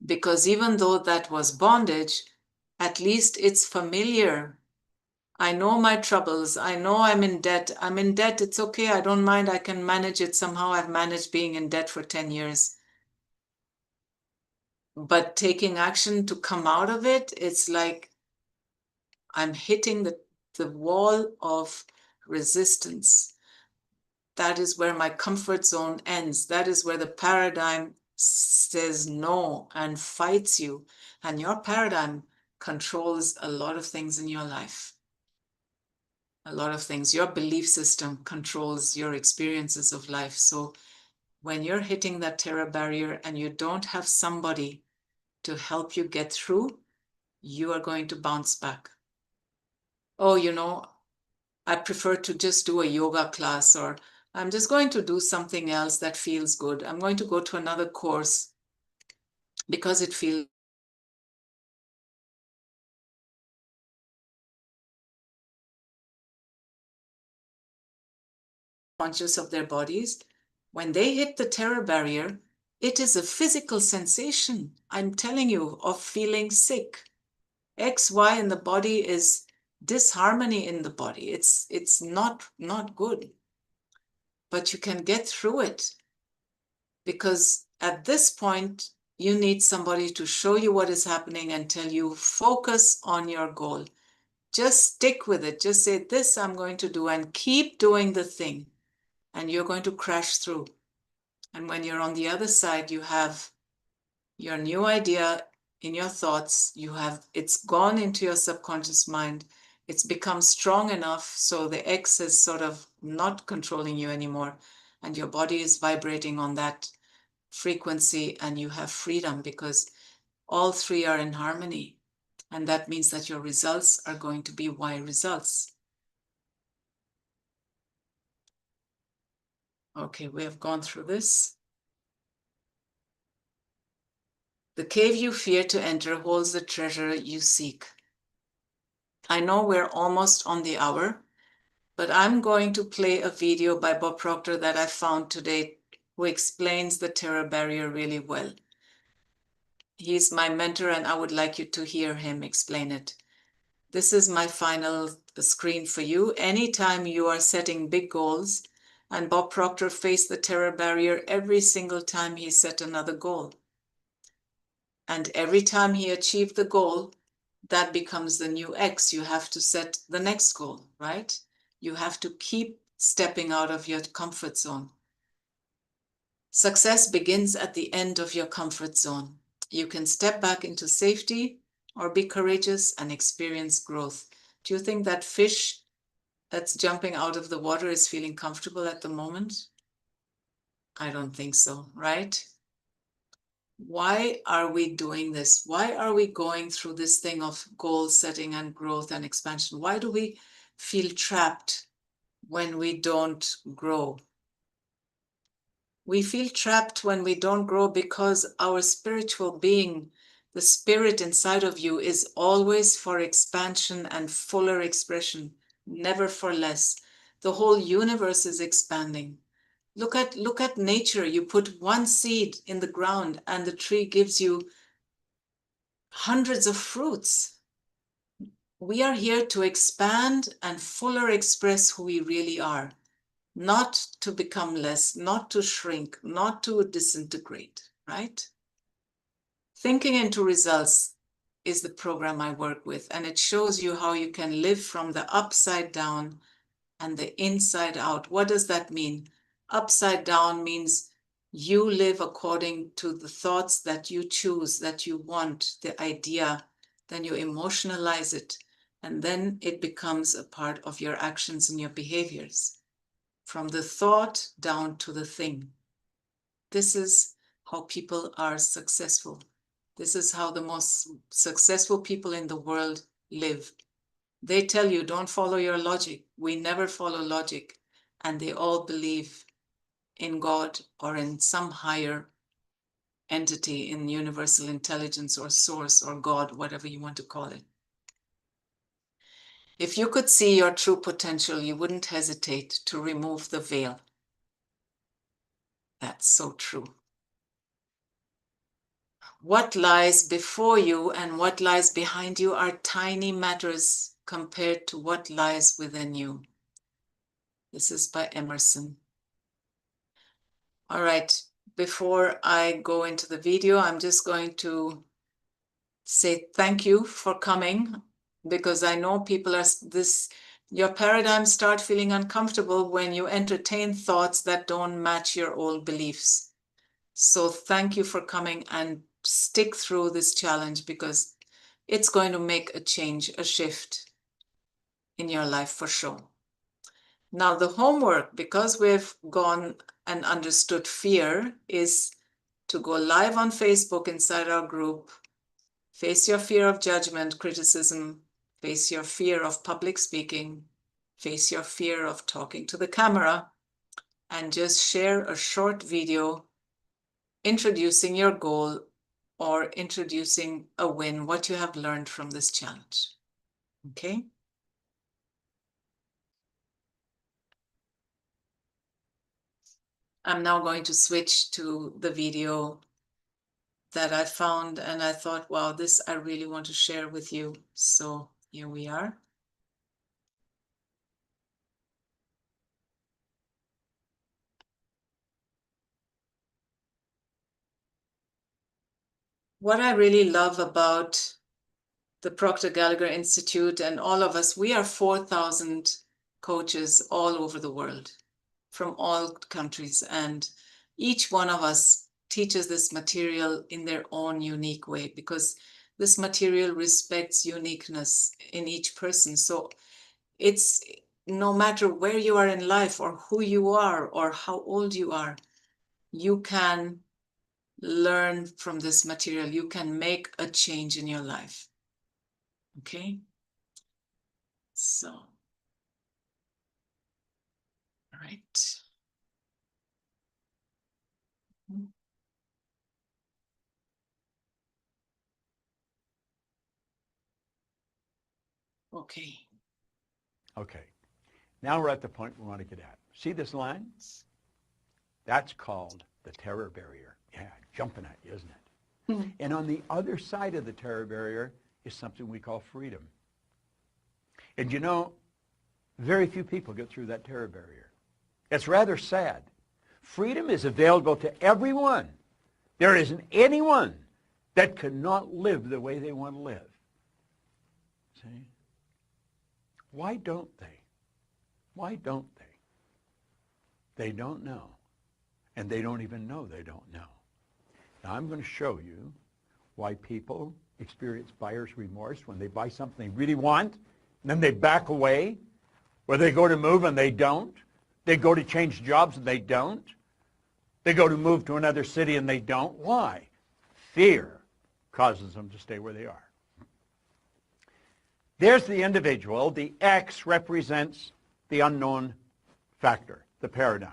Because even though that was bondage, at least it's familiar. I know my troubles. I know I'm in debt. I'm in debt. It's okay. I don't mind. I can manage it. Somehow I've managed being in debt for 10 years. But taking action to come out of it, it's like I'm hitting the wall of resistance. That is where my comfort zone ends. That is where the paradigm says no and fights you. And your paradigm controls a lot of things in your life. A lot of things. Your belief system controls your experiences of life. So when you're hitting that terror barrier and you don't have somebody to help you get through, you are going to bounce back. oh, you know, I prefer to just do a yoga class, or I'm just going to do something else that feels good. I'm going to go to another course because it feels conscious of their bodies. When they hit the terror barrier, it is a physical sensation, I'm telling you, of feeling sick. XY in the body is disharmony in the body. It's not good. But you can get through it, because at this point, you need somebody to show you what is happening and tell you, focus on your goal. Just stick with it. Just say, this I'm going to do, and keep doing the thing, and you're going to crash through. And when you're on the other side, you have your new idea in your thoughts. It's gone into your subconscious mind. It's become strong enough so the X is sort of not controlling you anymore, and your body is vibrating on that frequency, and you have freedom because all three are in harmony. And that means that your results are going to be Y results. Okay, we have gone through this. The cave you fear to enter holds the treasure you seek. I know we're almost on the hour, but I'm going to play a video by Bob Proctor that I found today, who explains the terror barrier really well. He's my mentor, and I would like you to hear him explain it. This is my final screen for you. Anytime you are setting big goals, and Bob Proctor faced the terror barrier every single time he set another goal. And every time he achieved the goal, that becomes the new X. You have to set the next goal, right? You have to keep stepping out of your comfort zone. Success begins at the end of your comfort zone. You can step back into safety or be courageous and experience growth. Do you think that fish that's jumping out of the water is feeling comfortable at the moment? I don't think so, right? Why are we doing this? Why are we going through this thing of goal setting and growth and expansion? Why do we feel trapped when we don't grow? We feel trapped when we don't grow because our spiritual being, the spirit inside of you, is always for expansion and fuller expression, never for less. The whole universe is expanding. Look at nature. You put one seed in the ground and the tree gives you hundreds of fruits. We are here to expand and fuller express who we really are, not to become less, not to shrink, not to disintegrate, right? Thinking into Results is the program I work with, and it shows you how you can live from the upside down and the inside out. What does that mean? Upside down means you live according to the thoughts that you choose, that you want, the idea, then you emotionalize it, and then it becomes a part of your actions and your behaviors. From the thought down to the thing. This is how people are successful. This is how the most successful people in the world live. They tell you, don't follow your logic. We never follow logic. And they all believe in God or in some higher entity, in universal intelligence or source or God, whatever you want to call it. If you could see your true potential, you wouldn't hesitate to remove the veil. That's so true. What lies before you and what lies behind you are tiny matters compared to what lies within you. This is by Emerson. All right, before I go into the video, I'm just going to say thank you for coming, because I know people are your paradigms start feeling uncomfortable when you entertain thoughts that don't match your old beliefs. So thank you for coming, and stick through this challenge, because it's going to make a change, a shift in your life for sure. Now the homework, because we've gone and understood fear, is to go live on Facebook inside our group, face your fear of judgment, criticism, Face your fear of public speaking. Face your fear of talking to the camera. And just share a short video introducing your goal or introducing a win, what you have learned from this challenge. Okay? I'm now going to switch to the video that I found, and I thought, wow, this I really want to share with you. So here we are. What I really love about the Proctor Gallagher Institute and all of us, we are 4,000 coaches all over the world from all countries, and each one of us teaches this material in their own unique way, because this material respects uniqueness in each person. So it's no matter where you are in life or who you are or how old you are, you can learn from this material. You can make a change in your life. Okay? So, all right. Okay. Okay. Now we're at the point we want to get at. See this line? That's called the terror barrier. Yeah, jumping at you, isn't it? Mm. And on the other side of the terror barrier is something we call freedom. And you know, very few people get through that terror barrier. It's rather sad. Freedom is available to everyone. There isn't anyone that cannot live the way they want to live. See? Why don't they? Why don't they? They don't know. And they don't even know they don't know. Now I'm going to show you why people experience buyer's remorse when they buy something they really want, and then they back away, where they go to move and they don't. They go to change jobs and they don't. They go to move to another city and they don't. Why? Fear causes them to stay where they are. There's the individual. The X represents the unknown factor, the paradigm.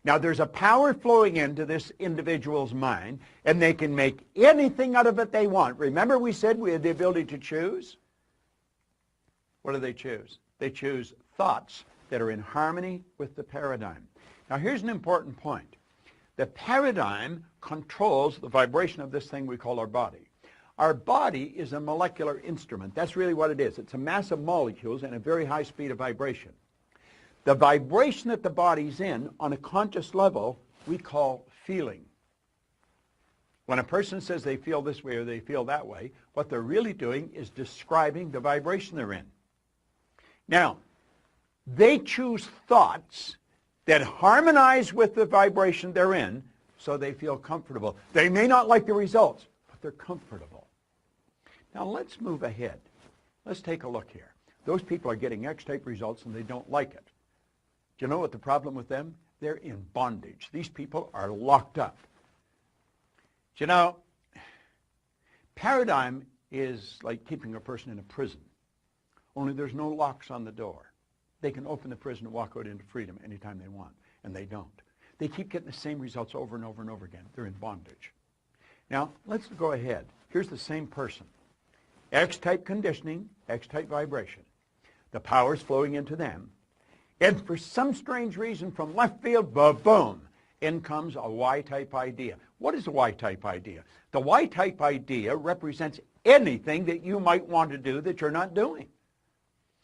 Now, there's a power flowing into this individual's mind, and they can make anything out of it they want. Remember we said we had the ability to choose? What do they choose? They choose thoughts that are in harmony with the paradigm. Now, here's an important point. The paradigm controls the vibration of this thing we call our body. Our body is a molecular instrument. That's really what it is. It's a mass of molecules and a very high speed of vibration. The vibration that the body's in on a conscious level we call feeling. When a person says they feel this way or they feel that way, what they're really doing is describing the vibration they're in. Now, they choose thoughts that harmonize with the vibration they're in so they feel comfortable. They may not like the results, but they're comfortable. Now let's move ahead. Let's take a look here. Those people are getting X-type results and they don't like it. Do you know what the problem with them? They're in bondage. These people are locked up. Do you know, paradigm is like keeping a person in a prison, only there's no locks on the door. They can open the prison and walk out into freedom anytime they want, and they don't. They keep getting the same results over and over and over again. They're in bondage. Now, let's go ahead. Here's the same person. X-type conditioning, X-type vibration. The power's flowing into them. And for some strange reason from left field, boom, in comes a Y-type idea. What is a Y-type idea? The Y-type idea represents anything that you might want to do that you're not doing.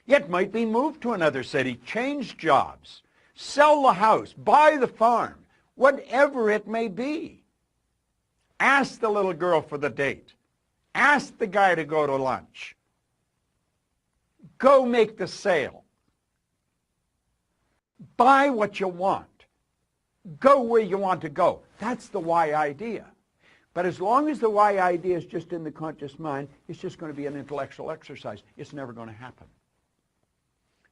It might be move to another city, change jobs, sell the house, buy the farm, whatever it may be. Ask the little girl for the date. Ask the guy to go to lunch. Go make the sale. Buy what you want. Go where you want to go. That's the Y idea. But as long as the Y idea is just in the conscious mind, it's just going to be an intellectual exercise. It's never going to happen.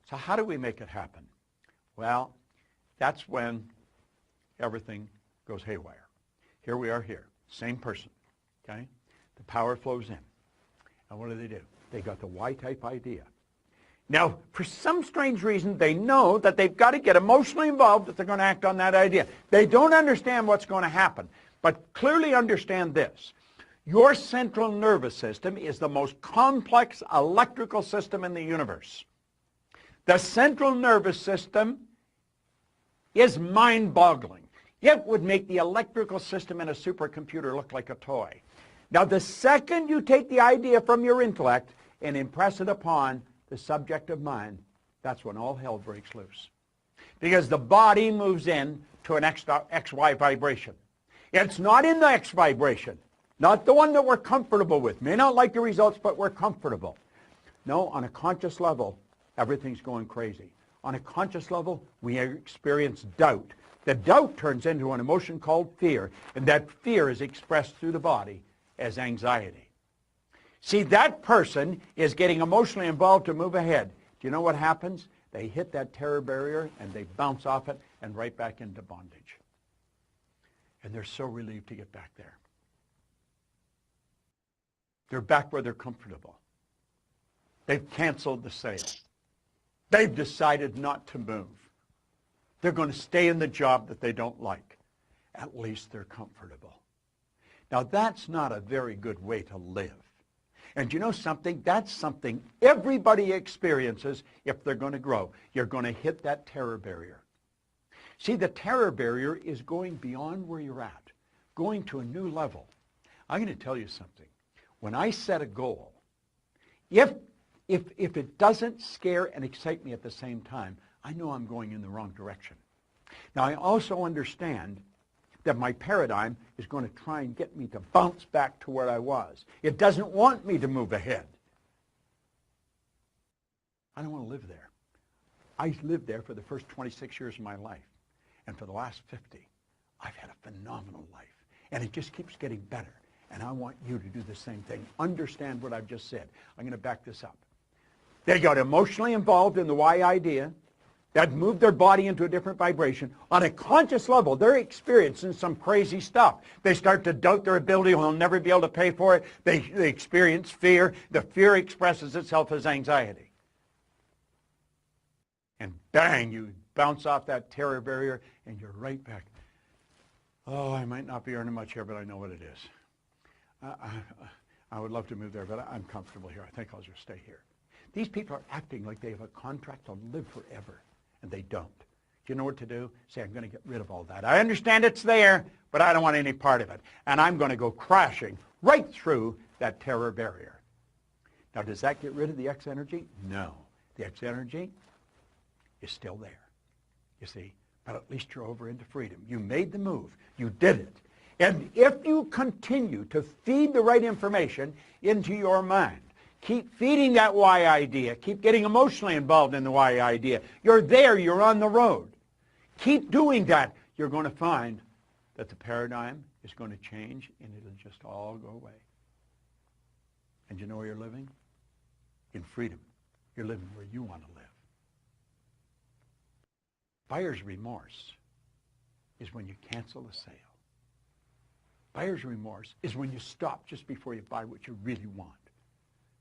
So how do we make it happen? Well, that's when everything goes haywire. Here we are here, same person, okay? The power flows in. And what do? They got the Y-type idea. Now, for some strange reason, they know that they've got to get emotionally involved if they're going to act on that idea. They don't understand what's going to happen, but clearly understand this. Your central nervous system is the most complex electrical system in the universe. The central nervous system is mind-boggling. It would make the electrical system in a supercomputer look like a toy. Now, the second you take the idea from your intellect and impress it upon the subject of mind, that's when all hell breaks loose. Because the body moves in to an XY vibration. It's not in the X vibration, not the one that we're comfortable with. May not like the results, but we're comfortable. No, on a conscious level, everything's going crazy. On a conscious level, we experience doubt. The doubt turns into an emotion called fear, and that fear is expressed through the body as anxiety. See, that person is getting emotionally involved to move ahead. Do you know what happens? They hit that terror barrier and they bounce off it and right back into bondage. And they're so relieved to get back there. They're back where they're comfortable. They've canceled the sale. They've decided not to move. They're going to stay in the job that they don't like. At least they're comfortable. Now, that's not a very good way to live. And you know something? That's something everybody experiences if they're going to grow. You're going to hit that terror barrier. See, the terror barrier is going beyond where you're at, going to a new level. I'm going to tell you something. When I set a goal, if it doesn't scare and excite me at the same time, I know I'm going in the wrong direction. Now, I also understand that my paradigm is going to try and get me to bounce back to where I was. It doesn't want me to move ahead. I don't want to live there. I lived there for the first 26 years of my life. And for the last 50, I've had a phenomenal life. And it just keeps getting better. And I want you to do the same thing. Understand what I've just said. I'm going to back this up. They got emotionally involved in the why idea. That moved their body into a different vibration. On a conscious level, they're experiencing some crazy stuff. They start to doubt their ability, they'll never be able to pay for it. They experience fear. The fear expresses itself as anxiety. And bang, you bounce off that terror barrier and you're right back. Oh, I might not be earning much here, but I know what it is. I would love to move there, but I'm comfortable here. I think I'll just stay here. These people are acting like they have a contract to live forever. And they don't. Do you know what to do? Say, I'm going to get rid of all that. I understand it's there, but I don't want any part of it. And I'm going to go crashing right through that terror barrier. Now, does that get rid of the X energy? No. The X energy is still there, you see. But at least you're over into freedom. You made the move. You did it. And if you continue to feed the right information into your mind, keep feeding that why idea. Keep getting emotionally involved in the why idea. You're there. You're on the road. Keep doing that. You're going to find that the paradigm is going to change and it'll just all go away. And you know where you're living? In freedom. You're living where you want to live. Buyer's remorse is when you cancel a sale. Buyer's remorse is when you stop just before you buy what you really want.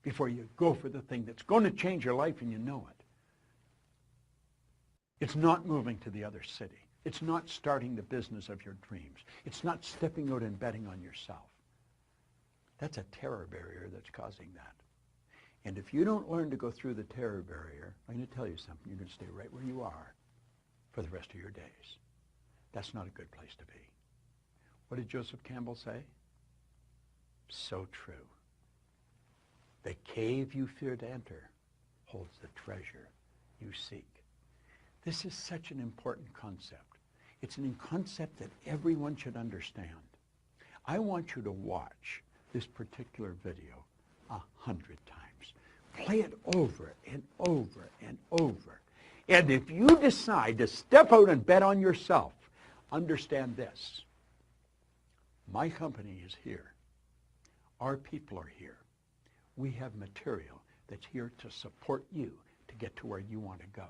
Before you go for the thing that's going to change your life and you know it. It's not moving to the other city. It's not starting the business of your dreams. It's not stepping out and betting on yourself. That's a terror barrier that's causing that. And if you don't learn to go through the terror barrier, I'm going to tell you something. You're going to stay right where you are for the rest of your days. That's not a good place to be. What did Joseph Campbell say? So true. The cave you fear to enter holds the treasure you seek. This is such an important concept. It's a concept that everyone should understand. I want you to watch this particular video 100 times. Play it over and over and over. And if you decide to step out and bet on yourself, understand this. My company is here. Our people are here. We have material that's here to support you to get to where you want to go.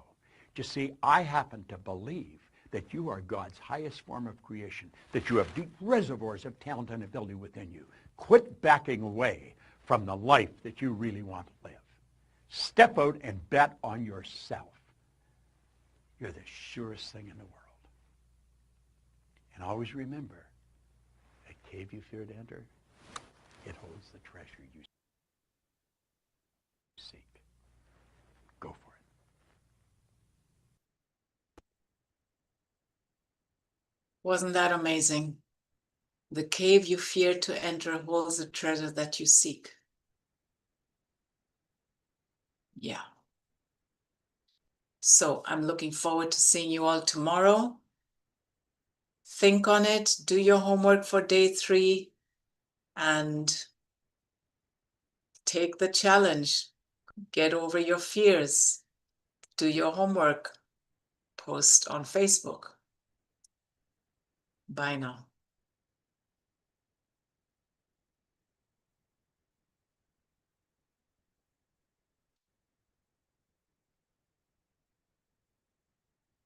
You see, I happen to believe that you are God's highest form of creation, that you have deep reservoirs of talent and ability within you. Quit backing away from the life that you really want to live. Step out and bet on yourself. You're the surest thing in the world. And always remember, that cave you fear to enter, it holds the treasure you seek. Go for it. Wasn't that amazing? The cave you fear to enter holds the treasure that you seek. Yeah. So I'm looking forward to seeing you all tomorrow. Think on it, do your homework for day 3, and take the challenge. Get over your fears. Do your homework. Post on Facebook. Bye now.